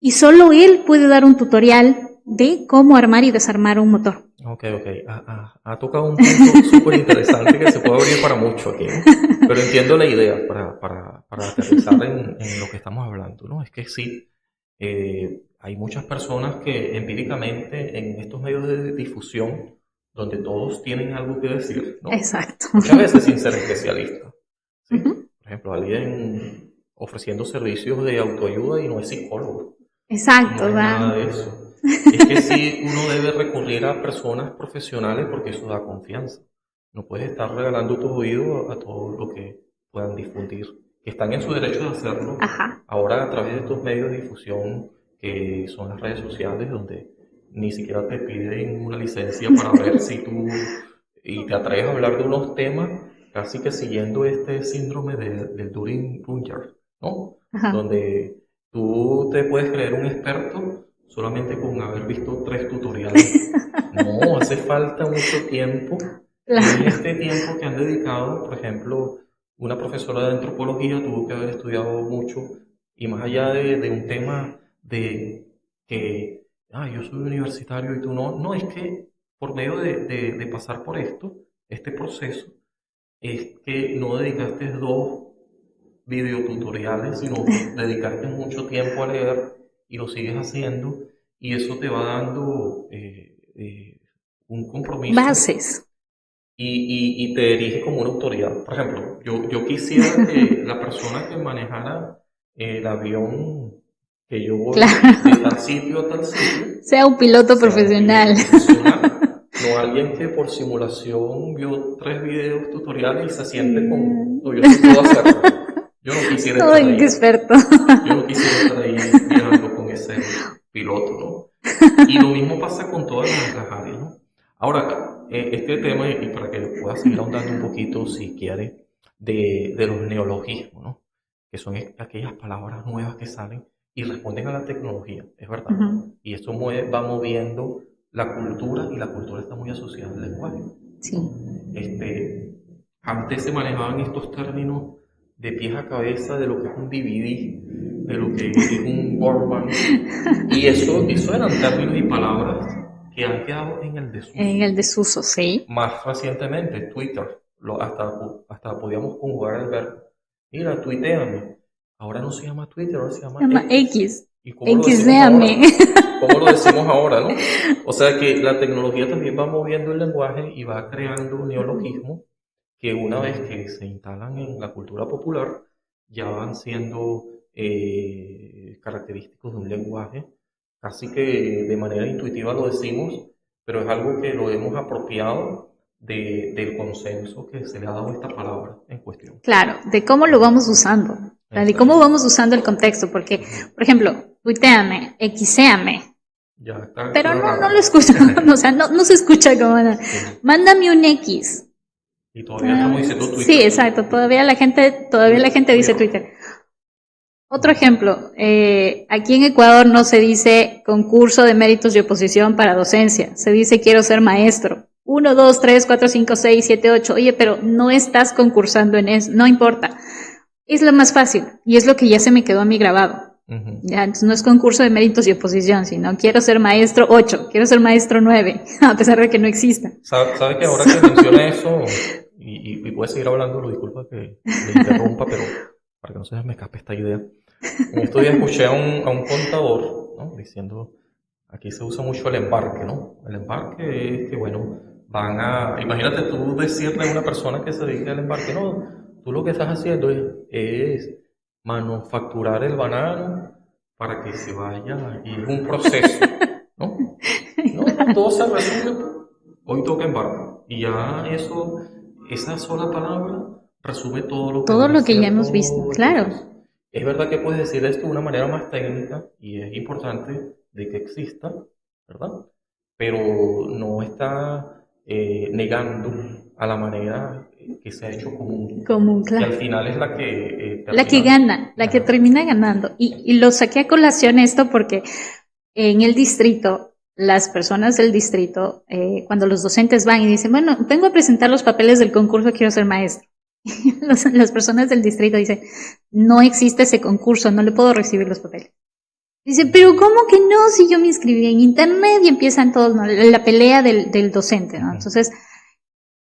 Y solo él puede dar un tutorial de cómo armar y desarmar un motor. Ok. Ha tocado un punto súper interesante que se puede abrir para mucho aquí, ¿no? Pero entiendo la idea para aterrizar en lo que estamos hablando, ¿no? Es que sí, hay muchas personas que empíricamente en estos medios de difusión, donde todos tienen algo que decir, ¿no? Exacto. Muchas veces sin ser especialistas, ¿sí? Uh-huh. Por ejemplo, alguien ofreciendo servicios de autoayuda y no es psicólogo. Exacto, no hay nada de eso. Es que sí, uno debe recurrir a personas profesionales porque eso da confianza. No puedes estar regalando tu oído a todo lo que puedan difundir, que están en su derecho de hacerlo. Ajá. Ahora a través de estos medios de difusión que son las redes sociales, donde ni siquiera te piden una licencia para ver si tú y te atreves a hablar de unos temas, casi que siguiendo este síndrome del Dunning-Kruger, ¿no? Ajá. Donde tú te puedes creer un experto solamente con haber visto 3 tutoriales. No, hace falta mucho tiempo. Claro. Y este tiempo que han dedicado, por ejemplo, una profesora de antropología tuvo que haber estudiado mucho y más allá de un tema de que, yo soy universitario y tú no. No, es que por medio de pasar por este proceso, es que no dedicaste 2 videotutoriales, sino dedicaste mucho tiempo a leer y lo sigues haciendo y eso te va dando un compromiso. Bases. Y te erige como una autoridad. Por ejemplo, yo quisiera que la persona que manejara el avión que yo voy de tal sitio a tal sitio sea un piloto profesional. No alguien que por simulación vio 3 videos tutoriales y se siente como, no, yo sí puedo hacerlo. Yo no quisiera estar ahí. Experto. Yo no quisiera estar ahí viajando con ese piloto, ¿no? Y lo mismo pasa con todas las áreas, ¿no? Ahora, este tema, y para que puedas seguir ahondando un poquito, si quieres, de los neologismos, ¿no? Que son aquellas palabras nuevas que salen y responden a la tecnología, es verdad. Uh-huh. Y eso va moviendo la cultura, y la cultura está muy asociada al lenguaje. Sí. Antes se manejaban estos términos de pies a cabeza de lo que es un DVD, de lo que es un Walkman, y eso eran términos y palabras que han quedado en el desuso. En el desuso, sí. Más recientemente, Twitter, hasta podíamos conjugar el verbo. Mira, tuiteame. Ahora no se llama Twitter, ahora se llama X. ¿Y cómo Xéame. ¿Cómo lo decimos ahora, no? O sea que la tecnología también va moviendo el lenguaje y va creando neologismos que una vez que se instalan en la cultura popular ya van siendo característicos de un lenguaje casi que de manera intuitiva lo decimos, pero es algo que lo hemos apropiado del consenso que se le ha dado a esta palabra en cuestión. Claro, de cómo lo vamos usando, o sea, de cómo vamos usando el contexto, porque, por ejemplo, tuiteame, xéame, Ya está, pero no lo escucho, o sea, no se escucha como nada. sí. Mándame un X. Y todavía estamos diciendo Twitter. Sí, exacto, todavía la gente dice Twitter. Otro ejemplo, aquí en Ecuador no se dice concurso de méritos y oposición para docencia, se dice quiero ser maestro. 1, 2, 3, 4, 5, 6, 7, 8. Oye, pero no estás concursando en eso, no importa. Es lo más fácil y es lo que ya se me quedó a mí grabado. Ya, entonces no es concurso de méritos y oposición, sino quiero ser maestro 8, quiero ser maestro 9, a pesar de que no exista. ¿Sabe que ahora que menciona eso, y puede seguir hablando, lo disculpa que le interrumpa, pero para que no se me escape esta idea. En estos días escuché a un contador, ¿no? Diciendo, aquí se usa mucho el embarque, ¿no? El embarque es que, bueno, imagínate tú decirle a una persona que se dedica al embarque, no, tú lo que estás haciendo es manufacturar el banano para que se vaya, y es un proceso, ¿no? No, todo se resume, hoy toca embarque, y ya eso, esa sola palabra resume todo lo que ya hacer hemos visto, todo el claro. proceso. Es verdad que puedes decir esto de una manera más técnica y es importante de que exista, ¿verdad? Pero no está negando a la manera que se ha hecho común. Común, Y al claro. final es la que La que gana, la que termina ganando. Y lo saqué a colación esto porque en el distrito, las personas del distrito, cuando los docentes van y dicen, bueno, vengo a presentar los papeles del concurso, quiero ser maestro. Las personas del distrito dicen, no existe ese concurso, no le puedo recibir los papeles. Dice, pero ¿cómo que no? Si yo me inscribí en internet y empiezan todos, ¿no? La pelea del docente, ¿no? Entonces,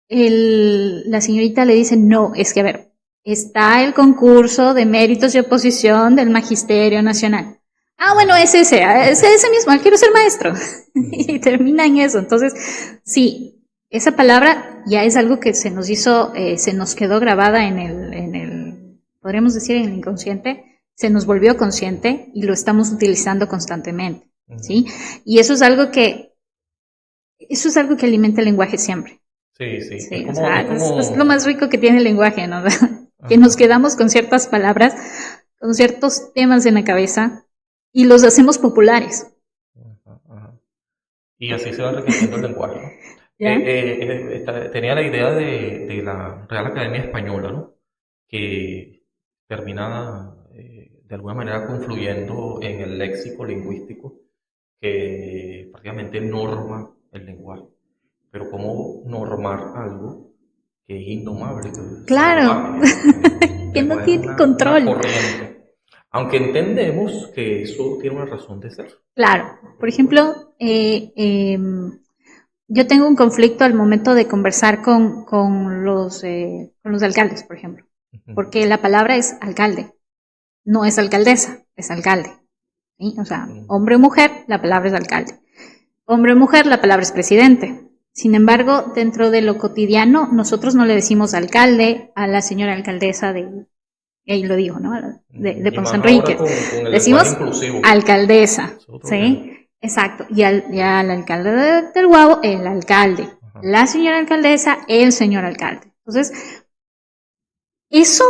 la señorita le dice, no, es que a ver, está el concurso de méritos y oposición del Magisterio Nacional. Ah, bueno, es ese mismo, quiero ser maestro. Y termina en eso. Entonces, sí, esa palabra ya es algo que se nos hizo, se nos quedó grabada en el, podríamos decir en el inconsciente, se nos volvió consciente y lo estamos utilizando constantemente, ¿sí? Y eso es algo que alimenta el lenguaje siempre. Sí, sí. Sí, es lo más rico que tiene el lenguaje, ¿no? Que Ajá. nos quedamos con ciertas palabras, con ciertos temas en la cabeza y los hacemos populares. Ajá. Y así se va enriqueciendo el lenguaje, ¿no? ¿Ya? Tenía la idea de la Real Academia Española, ¿no? Que termina de alguna manera confluyendo en el léxico lingüístico que prácticamente norma el lenguaje. Pero ¿cómo normar algo que es indomable, que es Claro, salvaje, que que no no es tiene una control. corriente? Aunque entendemos que eso tiene una razón de ser. Claro, por ejemplo, yo tengo un conflicto al momento de conversar con los alcaldes, por ejemplo, porque la palabra es alcalde, no es alcaldesa, es alcalde. ¿Sí? O sea, hombre o mujer, la palabra es alcalde. Hombre o mujer, la palabra es presidente. Sin embargo, dentro de lo cotidiano, nosotros no le decimos alcalde a la señora alcaldesa de, ahí lo digo, ¿no? De Ponce Enríquez. Con el decimos alcaldesa, ¿sí? Tema. Exacto. Y al alcalde del Guavo, el alcalde. Ajá. La señora alcaldesa, el señor alcalde. Entonces, eso,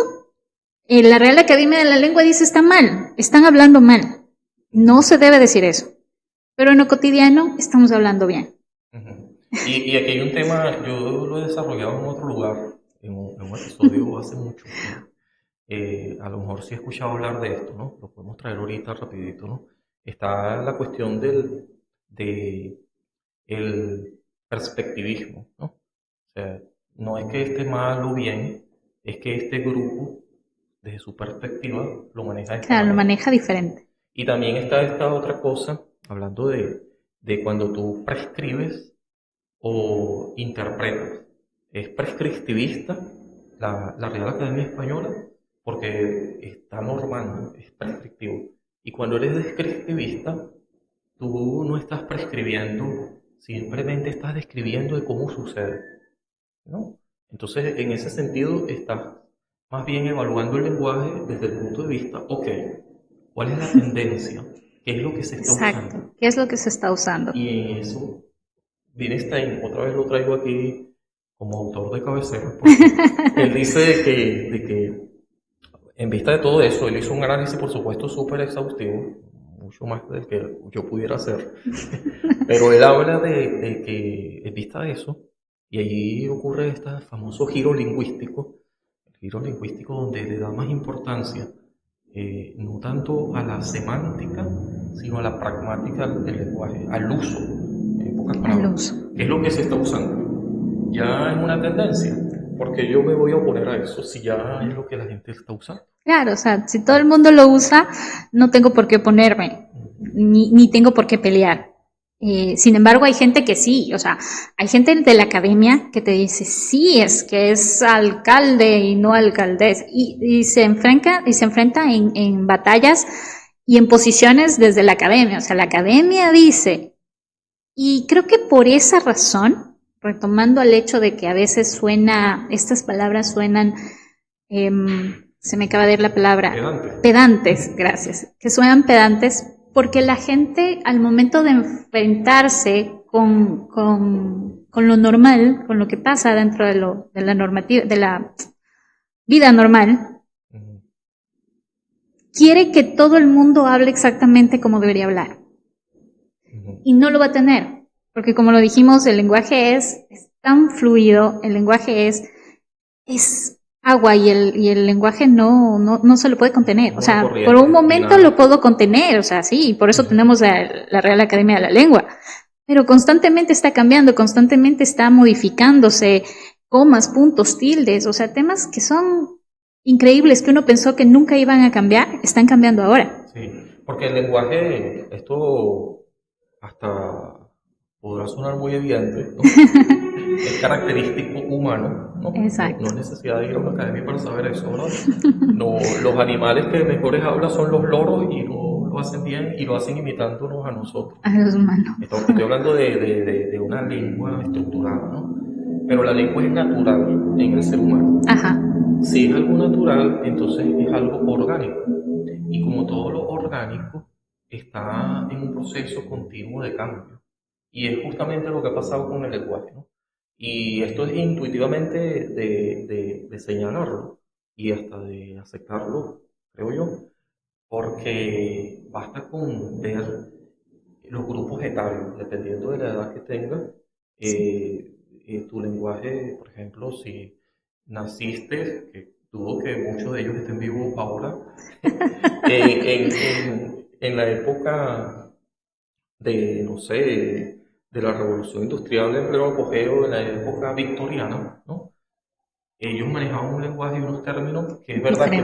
la Real Academia de la Lengua dice está mal, están hablando mal. No se debe decir eso. Pero en lo cotidiano estamos hablando bien. Y aquí hay un tema, yo lo he desarrollado en otro lugar, en un episodio hace mucho. A lo mejor sí he escuchado hablar de esto, ¿no? Lo podemos traer ahorita rapidito, ¿no? Está la cuestión de el perspectivismo, ¿no? O sea, no es que esté mal o bien, es que este grupo, desde su perspectiva, lo maneja de esta manera. Lo maneja diferente. Y también está esta otra cosa, hablando de cuando tú prescribes o interpretas. Es prescriptivista la Real Academia Española porque está normando, es prescriptivo. Y cuando eres descriptivista, tú no estás prescribiendo, simplemente estás describiendo de cómo sucede, ¿no? Entonces, en ese sentido, estás más bien evaluando el lenguaje desde el punto de vista, ok, ¿cuál es la tendencia? qué es lo que se está Exacto. usando. ¿Qué es lo que se está usando? Y en eso, Wittgenstein, otra vez lo traigo aquí como autor de cabecera, porque él dice de que en vista de todo eso, él hizo un análisis, por supuesto, súper exhaustivo, mucho más del que yo pudiera hacer, pero él habla de que en vista de eso, y allí ocurre este famoso giro lingüístico, el giro lingüístico donde le da más importancia no tanto a la semántica, sino a la pragmática del lenguaje, al uso, en pocas Al palabras. uso. ¿Qué es lo que se está usando? Ya es una tendencia, porque yo me voy a oponer a eso si ya es lo que la gente está usando. Claro, o sea, si todo el mundo lo usa, no tengo por qué oponerme, ni tengo por qué pelear. Sin embargo, hay gente que sí, o sea, hay gente de la academia que te dice, sí, es que es alcalde y no alcaldés, y se enfrenta en batallas y en posiciones desde la academia, o sea, la academia dice, y creo que por esa razón, retomando al hecho de que a veces estas palabras suenan, se me acaba de ir la palabra, pedantes, gracias, que suenan pedantes, porque la gente al momento de enfrentarse con lo normal, con lo que pasa dentro de la normativa, de la vida normal, quiere que todo el mundo hable exactamente como debería hablar. Y no lo va a tener, porque como lo dijimos, el lenguaje es tan fluido, el lenguaje es agua y el lenguaje no se lo puede contener. O sea, por un momento lo puedo contener, o sea, sí, por eso tenemos la Real Academia de la Lengua, pero constantemente está cambiando, constantemente está modificándose, comas, puntos, tildes, o sea, temas que son increíbles, que uno pensó que nunca iban a cambiar, están cambiando ahora. Sí, porque el lenguaje, esto hasta podrá sonar muy evidente, ¿no? Es característico humano, ¿no? Exacto. No hay necesidad de ir a una academia para saber eso, ¿no? No, los animales que mejores hablan son los loros y lo hacen bien y lo hacen imitándonos a nosotros. A los humanos. Estoy hablando de una lengua estructurada, ¿no? Pero la lengua es natural en el ser humano. Ajá. Si es algo natural, entonces es algo orgánico. Y como todo lo orgánico, está en un proceso continuo de cambio. Y es justamente lo que ha pasado con el lenguaje, ¿no? Y esto es intuitivamente de señalarlo y hasta de aceptarlo, creo yo, porque basta con ver los grupos etarios, dependiendo de la edad que tengas, tu lenguaje, por ejemplo, si naciste, que dudo que muchos de ellos estén vivos ahora, en la época de, no sé, de la revolución industrial en pleno apogeo, en la época victoriana, ¿no? Ellos manejaban un lenguaje y unos términos que es verdad que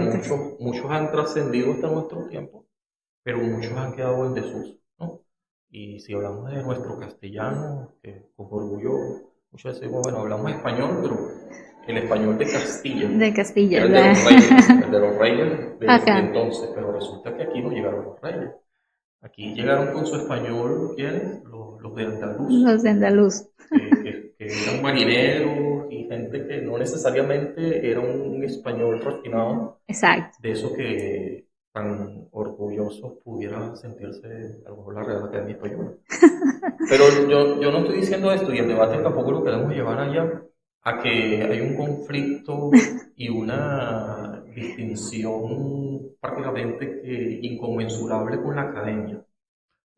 muchos han trascendido hasta nuestro tiempo, pero muchos han quedado en desuso, ¿no? Y si hablamos de nuestro castellano, que con orgullo muchas veces decimos, bueno, hablamos español, pero el español de Castilla. De Castilla, el de los reyes, el de los reyes de entonces, pero resulta que aquí no llegaron los reyes. Aquí llegaron con su español, ¿quiénes? Los de Andaluz. Los de Andaluz. Que eran marineros y gente que no necesariamente era un español refinado. Exacto. De eso que tan orgullosos pudiera sentirse a lo mejor la Real Academia Española. Pero yo no estoy diciendo esto y el debate tampoco lo queremos llevar allá a que hay un conflicto y una distinción prácticamente inconmensurable con la academia.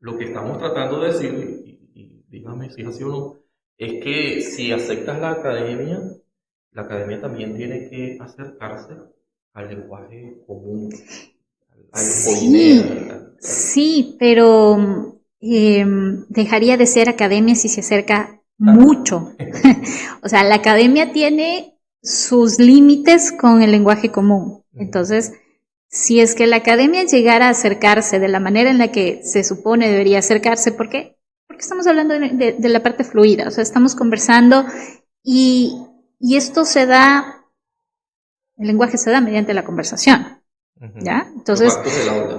Lo que estamos tratando de decir, y dígame si es así o no, es que si aceptas la academia también tiene que acercarse al lenguaje común, al sí, pero dejaría de ser academia si se acerca mucho. O sea, la academia tiene sus límites con el lenguaje común. Entonces, si es que la academia llegara a acercarse de la manera en la que se supone debería acercarse, ¿por qué? Porque estamos hablando de la parte fluida, o sea, estamos conversando y esto se da, el lenguaje se da mediante la conversación. ¿Ya? Entonces,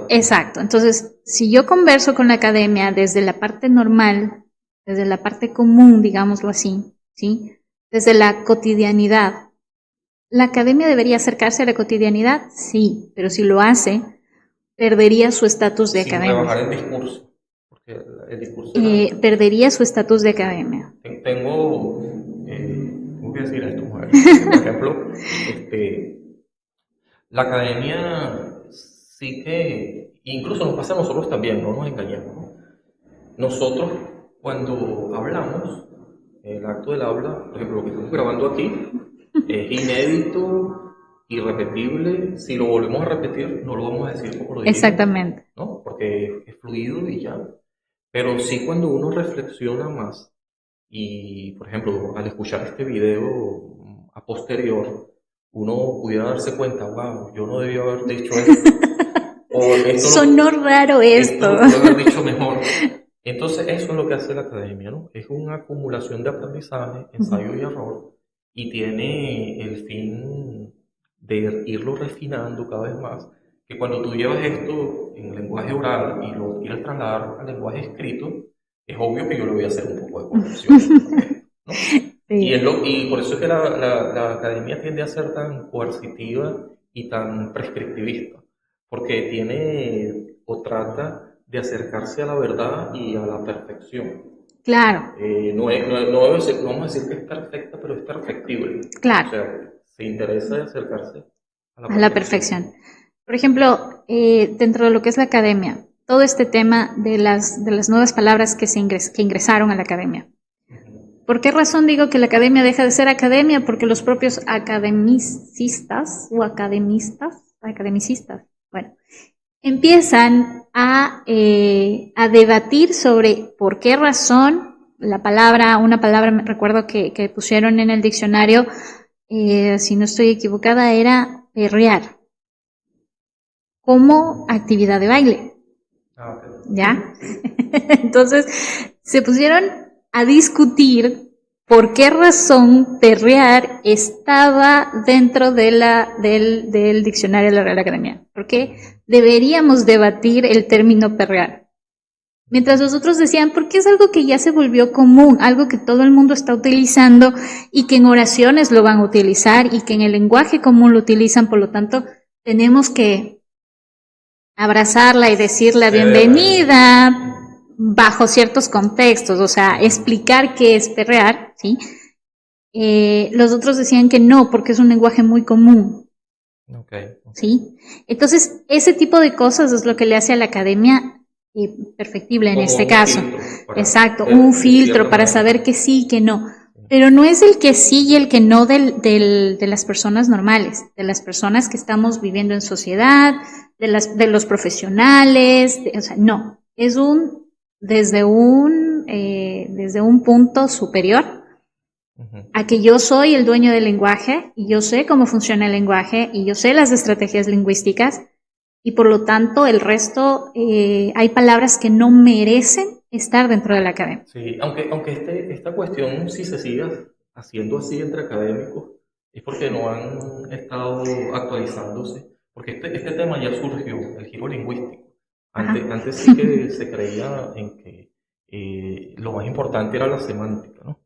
exacto. Entonces, si yo converso con la academia desde la parte normal, desde la parte común, digámoslo así, ¿sí? Desde la cotidianidad, ¿la academia debería acercarse a la cotidianidad? Sí, pero si lo hace, perdería su estatus de sin academia. rebajar el discurso, porque el discurso Perdería su estatus de academia. tengo que decir esto, mujer. Por ejemplo, la academia sí que, incluso nos pasa a nosotros también, no nos engañemos, ¿no? Nosotros, cuando hablamos, el acto del habla, por ejemplo, lo que estamos grabando aquí, es inédito, irrepetible. Si lo volvemos a repetir, no lo vamos a decir como lo dijimos, Exactamente. ¿no? Porque es fluido y ya. Pero sí cuando uno reflexiona más y, por ejemplo, al escuchar este video a posterior, uno pudiera darse cuenta, wow, yo no debía haber dicho esto, o Sonó raro esto esto. lo pude haber dicho mejor. Entonces, eso es lo que hace la academia, ¿no? Es una acumulación de aprendizaje, ensayo y error, y tiene el fin de irlo refinando cada vez más, que cuando tú llevas esto en lenguaje oral y lo quieres trasladar al lenguaje escrito, es obvio que yo le voy a hacer un poco de corrección, ¿no? Sí. Y por eso es que la academia tiende a ser tan coercitiva y tan prescriptivista, porque tiene o trata de acercarse a la verdad y a la perfección. Claro, No vamos a decir que es perfecta, pero es perfectible. O claro, sea, se interesa de acercarse a la a la perfección. perfección. Por ejemplo, dentro de lo que es la academia, todo este tema de las nuevas palabras que ingresaron a la academia. ¿Por qué razón digo que la academia deja de ser academia? Porque los propios academicistas o academicistas, bueno, empiezan a debatir sobre por qué razón una palabra, me recuerdo que pusieron en el diccionario, si no estoy equivocada, era perrear, como actividad de baile. Ok. ¿Ya? Entonces se pusieron a discutir por qué razón perrear estaba dentro del diccionario de la Real Academia. ¿Por qué deberíamos debatir el término perrear? Mientras los otros decían, porque es algo que ya se volvió común, algo que todo el mundo está utilizando y que en oraciones lo van a utilizar y que en el lenguaje común lo utilizan, por lo tanto, tenemos que abrazarla y decirle bienvenida bajo ciertos contextos, o sea, explicar qué es perrear, ¿sí? Los otros decían que no, porque es un lenguaje muy común, Okay. ¿sí? Entonces, ese tipo de cosas es lo que le hace a la academia perfectible en Como este un caso. filtro para Exacto, ver un de filtro cierta para manera. saber que sí, que no. Pero no es el que sí y el que no de las personas normales, de las personas que estamos viviendo en sociedad, de los profesionales, o sea, no, es desde un punto superior a que yo soy el dueño del lenguaje y yo sé cómo funciona el lenguaje y yo sé las estrategias lingüísticas y por lo tanto el resto, hay palabras que no merecen estar dentro de la academia. Sí, aunque esta cuestión, si se sigue haciendo así entre académicos, es porque no han estado actualizándose, porque este tema ya surgió, el giro lingüístico. Antes sí que se creía en que lo más importante era la semántica, ¿no?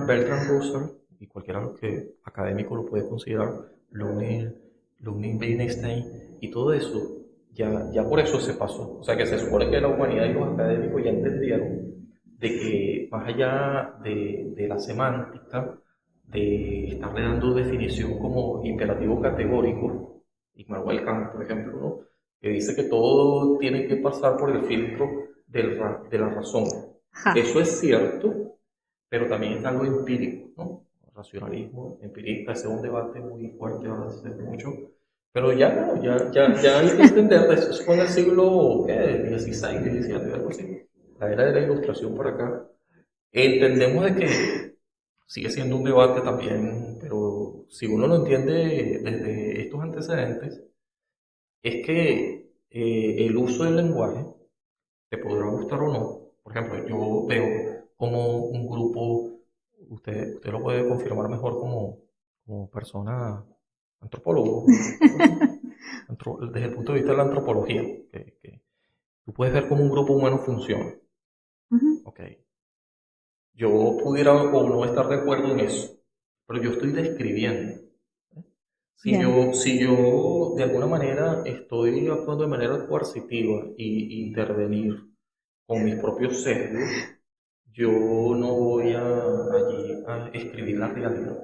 Bertrand Russell, y cualquiera de los que académico lo puede considerar, Ludwig Wittgenstein, y todo eso, ya por eso se pasó. O sea que se supone que la humanidad y los académicos ya entendieron de que más allá de la semántica, de estarle dando definición como imperativo categórico, Immanuel Kant, por ejemplo, ¿no? Que dice que todo tiene que pasar por el filtro de la razón. Ajá. Eso es cierto, pero también es algo empírico, ¿no? Racionalismo, empirista, ese es un debate muy fuerte hace mucho, pero ya no, ya hay que entender, eso fue en el siglo XVI, XVII, algo así, la era de la ilustración por acá. Entendemos de que sigue siendo un debate también, pero si uno lo entiende desde estos antecedentes, es que el uso del lenguaje te podrá gustar o no. Por ejemplo, yo veo como un grupo, usted lo puede confirmar mejor como persona antropólogo, algo así, desde el punto de vista de la antropología, que tú puedes ver cómo un grupo humano funciona. Uh-huh. Ok, yo pudiera o no estar de acuerdo en eso, pero yo estoy describiendo. Si yo de alguna manera estoy actuando de manera coercitiva y intervenir con mis propios sesgos, yo no voy allí a escribir la realidad.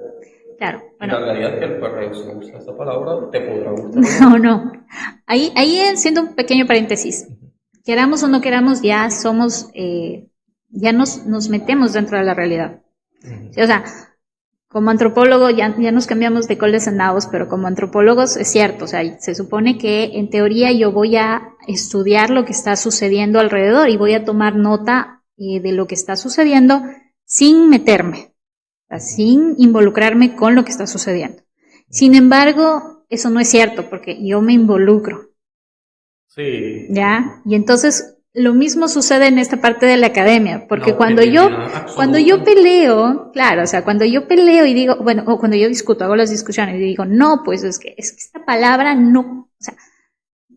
Claro, Y la bueno, realidad es que el perreo, si usa esa palabra, te podrá gustar o no, no. no. Ahí siendo un pequeño paréntesis, queramos o no queramos, ya somos, ya nos metemos dentro de la realidad. Sí, o sea, como antropólogo ya nos cambiamos de coles a nabos, pero como antropólogos es cierto, o sea, se supone que en teoría yo voy a estudiar lo que está sucediendo alrededor y voy a tomar nota de lo que está sucediendo sin meterme, o sea, sin involucrarme con lo que está sucediendo. Sin embargo, eso no es cierto porque yo me involucro, Sí, ¿ya? Y entonces lo mismo sucede en esta parte de la academia, la porque objetividad cuando absoluta. yo peleo, claro, o sea, cuando yo peleo y digo, bueno, o cuando yo discuto, hago las discusiones y digo, no, pues es que esta palabra no, o sea,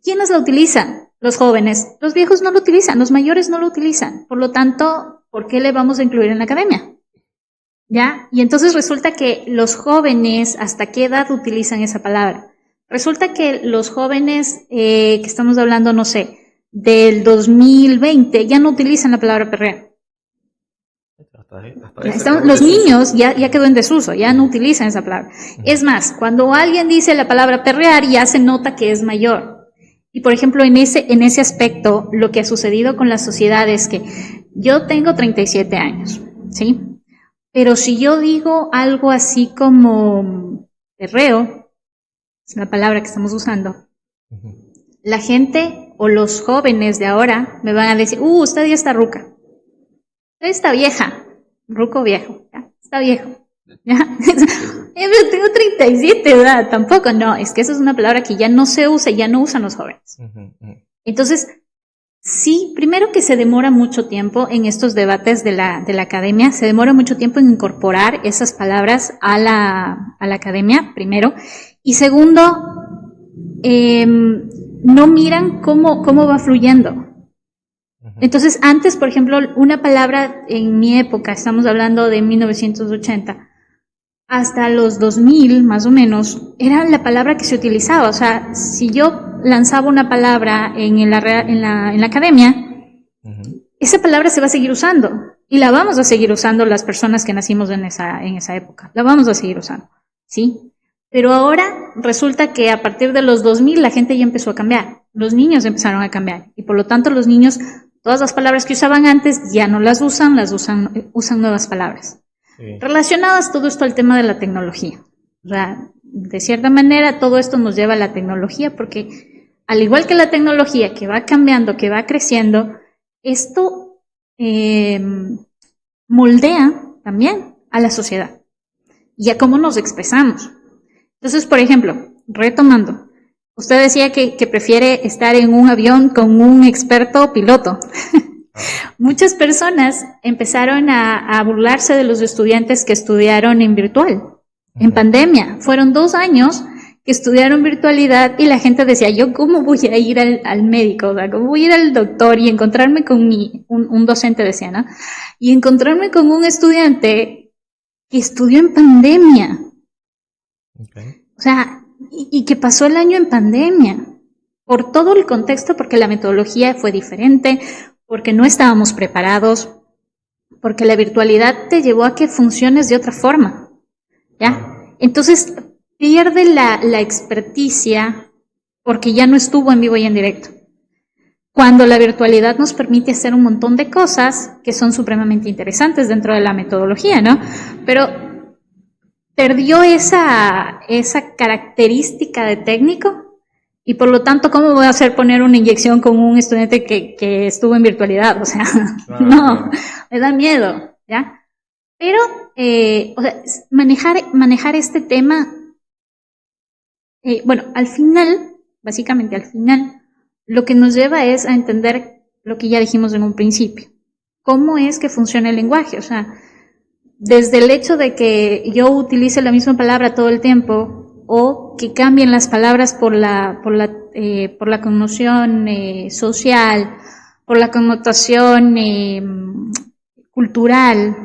¿quiénes la utilizan? Los jóvenes, los viejos no lo utilizan, los mayores no lo utilizan, por lo tanto, ¿por qué le vamos a incluir en la academia? ¿Ya? Y entonces resulta que los jóvenes, ¿hasta qué edad utilizan esa palabra? Resulta que los jóvenes que estamos hablando, no sé, del 2020, ya no utilizan la palabra perrear. Hasta ese quedó en Los desuso. niños ya quedó en desuso, ya no utilizan esa palabra. Es más, cuando alguien dice la palabra perrear, ya se nota que es mayor. Y por ejemplo, en ese aspecto, lo que ha sucedido con la sociedad es que yo tengo 37 años, ¿sí? Pero si yo digo algo así como perreo, es la palabra que estamos usando, la gente o los jóvenes de ahora me van a decir, usted ya está ruca, usted está vieja, ruco viejo, ¿ya? Está viejo. ¿Ya? Yo tengo 37, ¿verdad? Tampoco, no, es que esa es una palabra que ya no se usa, ya no usan los jóvenes. Entonces, sí, primero que se demora mucho tiempo en estos debates de la academia, se demora mucho tiempo en incorporar esas palabras a la academia, primero. Y segundo, no miran cómo va fluyendo. Entonces, antes, por ejemplo, una palabra en mi época, estamos hablando de 1980, hasta los 2000 más o menos, era la palabra que se utilizaba. O sea, si yo lanzaba una palabra en la academia, esa palabra se va a seguir usando y la vamos a seguir usando las personas que nacimos en esa época. La vamos a seguir usando, ¿sí? Pero ahora resulta que a partir de los 2000 la gente ya empezó a cambiar. Los niños empezaron a cambiar y por lo tanto los niños, todas las palabras que usaban antes ya no las usan, usan nuevas palabras. Sí. Relacionadas todo esto al tema de la tecnología. O sea, de cierta manera todo esto nos lleva a la tecnología porque al igual que la tecnología que va cambiando, que va creciendo, esto moldea también a la sociedad y a cómo nos expresamos. Entonces, por ejemplo, retomando, usted decía que prefiere estar en un avión con un experto piloto. Muchas personas empezaron a burlarse de los estudiantes que estudiaron en virtual, en pandemia. Fueron 2 años que estudiaron virtualidad y la gente decía, ¿yo cómo voy a ir al médico? O sea, ¿cómo voy a ir al doctor y encontrarme con un docente decía, ¿no? Y encontrarme con un estudiante que estudió en pandemia. Okay. O sea, y que pasó el año en pandemia. Por todo el contexto, porque la metodología fue diferente, porque no estábamos preparados, porque la virtualidad te llevó a que funciones de otra forma, ¿ya? Entonces, pierde la experticia porque ya no estuvo en vivo y en directo. Cuando la virtualidad nos permite hacer un montón de cosas que son supremamente interesantes dentro de la metodología, ¿no? Pero perdió esa característica de técnico y por lo tanto, ¿cómo voy a hacer poner una inyección con un estudiante que estuvo en virtualidad? O sea, no, me da miedo, ¿ya? Pero, o sea, manejar este tema, bueno, al final, básicamente al final, lo que nos lleva es a entender lo que ya dijimos en un principio. ¿Cómo es que funciona el lenguaje? O sea, desde el hecho de que yo utilice la misma palabra todo el tiempo o que cambien las palabras por la connotación social, por la connotación cultural,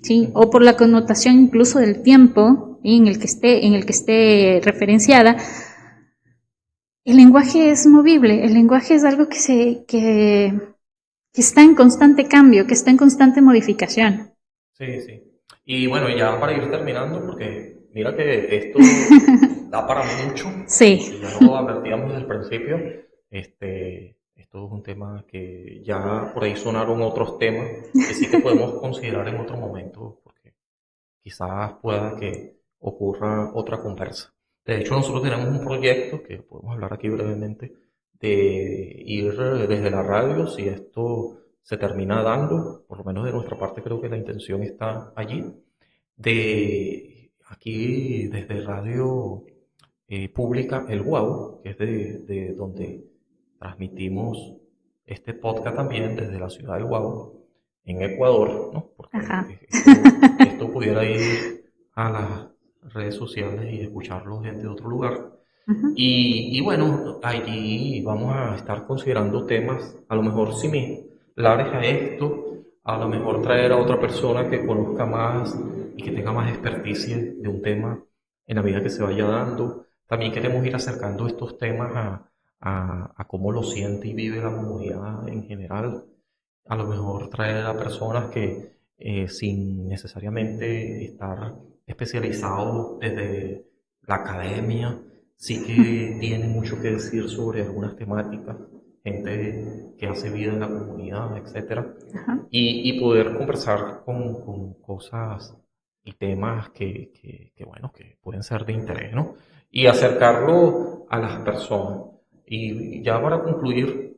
¿sí? O por la connotación incluso del tiempo, y en el que esté referenciada, el lenguaje es movible, el lenguaje es algo que está en constante cambio, que está en constante modificación. Sí, sí. Y bueno, ya para ir terminando, porque mira que esto da para mucho, Sí. y ya lo advertíamos desde el principio, esto es un tema que ya por ahí sonaron otros temas que sí que podemos considerar en otro momento, porque quizás pueda que ocurra otra conversa. De hecho, nosotros tenemos un proyecto que podemos hablar aquí brevemente de ir desde la radio, si esto se termina dando, por lo menos de nuestra parte creo que la intención está allí, de aquí desde Radio Pública El Guau, que es de donde transmitimos este podcast también desde la ciudad del Guau, en Ecuador, ¿no? Porque Ajá. esto pudiera ir a las redes sociales y escucharlo desde otro lugar. Uh-huh. Y bueno, allí vamos a estar considerando temas, a lo mejor similares a esto, a lo mejor traer a otra persona que conozca más y que tenga más experticia de un tema en la medida que se vaya dando. También queremos ir acercando estos temas a cómo lo siente y vive la comunidad en general. A lo mejor traer a personas que sin necesariamente estar especializados desde la academia, sí que tiene mucho que decir sobre algunas temáticas, gente que hace vida en la comunidad, etcétera, Ajá. y poder conversar con cosas y temas bueno, que pueden ser de interés, ¿no? Y acercarlo a las personas. Y ya para concluir,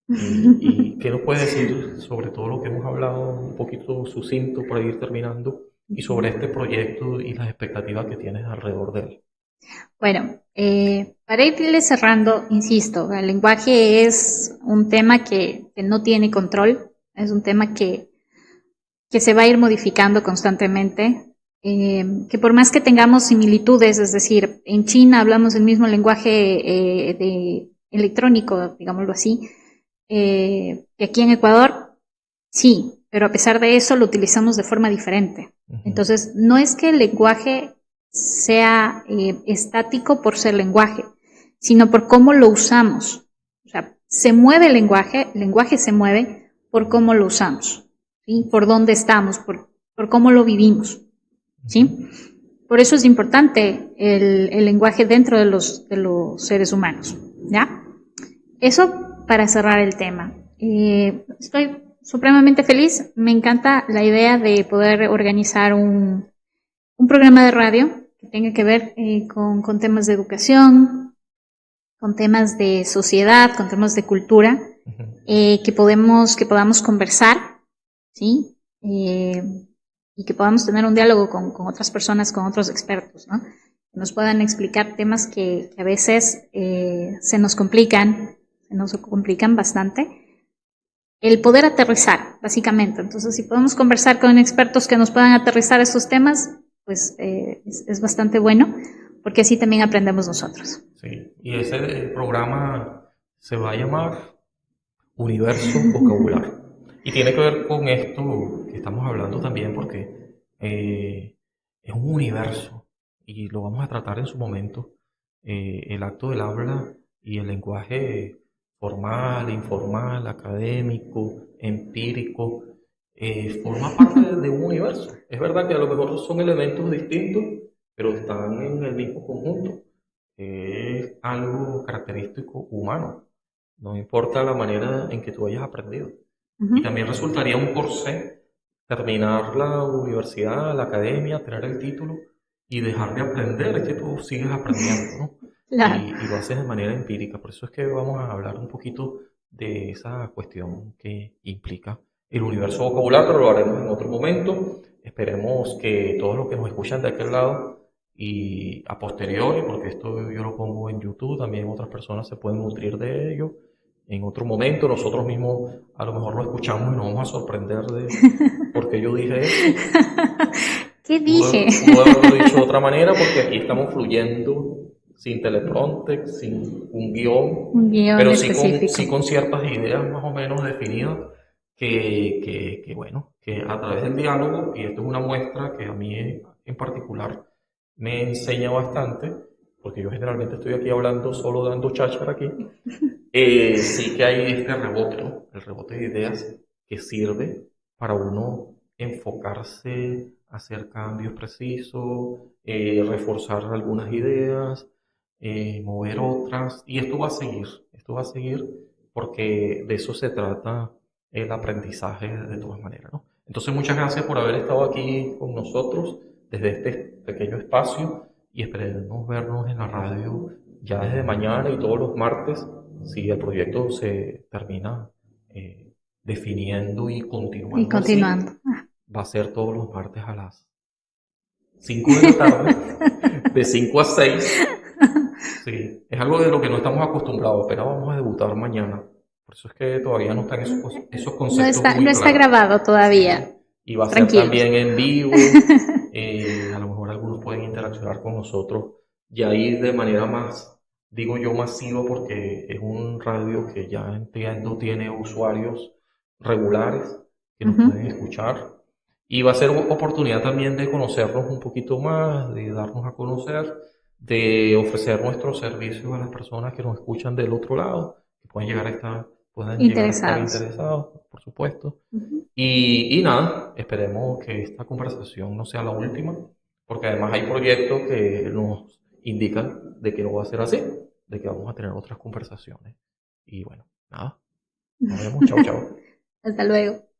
¿y qué nos puede decir sobre todo lo que hemos hablado, un poquito sucinto para ir terminando, y sobre este proyecto y las expectativas que tienes alrededor de él? Bueno, para irle cerrando, insisto, el lenguaje es un tema que no tiene control, es un tema que se va a ir modificando constantemente, que por más que tengamos similitudes, es decir, en China hablamos el mismo lenguaje electrónico, digámoslo así, que aquí en Ecuador, sí, pero a pesar de eso lo utilizamos de forma diferente. Entonces, no es que el lenguaje sea estático por ser lenguaje, sino por cómo lo usamos. O sea, se mueve el lenguaje se mueve por cómo lo usamos, ¿sí? Por dónde estamos, por cómo lo vivimos, ¿sí? Por eso es importante el lenguaje dentro de los seres humanos, ¿ya? Eso para cerrar el tema. Estoy supremamente feliz, me encanta la idea de poder organizar un programa de radio que tenga que ver con temas de educación, con temas de sociedad, con temas de cultura, que podamos conversar, ¿sí? Y que podamos tener un diálogo con otras personas, con otros expertos, ¿no? Que nos puedan explicar temas que a veces se nos complican bastante. El poder aterrizar, básicamente. Entonces, si podemos conversar con expertos que nos puedan aterrizar esos temas, pues es bastante bueno, porque así también aprendemos nosotros. Sí, y ese programa se va a llamar Universo Vocabulario. Y tiene que ver con esto que estamos hablando también, porque es un universo, y lo vamos a tratar en su momento, el acto del habla y el lenguaje formal, informal, académico, empírico, forma parte de un universo. Es verdad que a lo mejor son elementos distintos, pero están en el mismo conjunto. Es algo característico humano, no importa la manera en que tú hayas aprendido. Y también resultaría un corsé terminar la universidad, la academia, tener el título y dejar de aprender, es que tú sigues aprendiendo, ¿no? Claro. Y lo haces de manera empírica. Por eso es que vamos a hablar un poquito de esa cuestión que implica el universo vocabulario, pero lo haremos en otro momento. Esperemos que todos los que nos escuchan de aquel lado y a posteriori, porque esto yo lo pongo en YouTube, también otras personas se pueden nutrir de ello. En otro momento nosotros mismos a lo mejor lo escuchamos y nos vamos a sorprender de por qué yo dije eso. ¿Qué dije? Puedo haberlo dicho de otra manera, porque aquí estamos fluyendo sin teleprompter, sin un guión, pero sí con ciertas ideas más o menos definidas bueno, que a través del diálogo, y esto es una muestra que a mí en particular me enseña bastante, porque yo generalmente estoy aquí hablando solo dando cháchara aquí. Sí que hay este rebote, ¿no? El rebote de ideas que sirve para uno enfocarse, hacer cambios precisos, reforzar algunas ideas, mover otras, y esto va a seguir porque de eso se trata el aprendizaje de todas maneras, ¿no? Entonces, muchas gracias por haber estado aquí con nosotros desde este pequeño espacio y esperemos vernos en la radio ya desde mañana y todos los martes si el proyecto se termina definiendo y Y continuando así, continuando. Ah. va a ser todos los martes a las 5 de la tarde, de 5 a 6. Sí, es algo de lo que no estamos acostumbrados, pero vamos a debutar mañana. Por eso es que todavía no están esos No conceptos está, no muy está claros. grabado todavía. Sí, y va a ser Tranquilos. también en vivo. A lo mejor algunos pueden interaccionar con nosotros y ahí de manera más, digo yo, masiva, porque es un radio que ya entiendo tiene usuarios regulares que nos pueden Ujú. escuchar. Y va a ser oportunidad también de conocernos un poquito más, de darnos a conocer, de ofrecer nuestros servicios a las personas que nos escuchan del otro lado, que pueden llegar a estar Interesados. interesados, por supuesto. Ujú. Y nada, esperemos que esta conversación no sea la última, porque además hay proyectos que nos indican de que no va a ser así, de que vamos a tener otras conversaciones. Y bueno, nada, nos vemos, chao, chao. Hasta luego.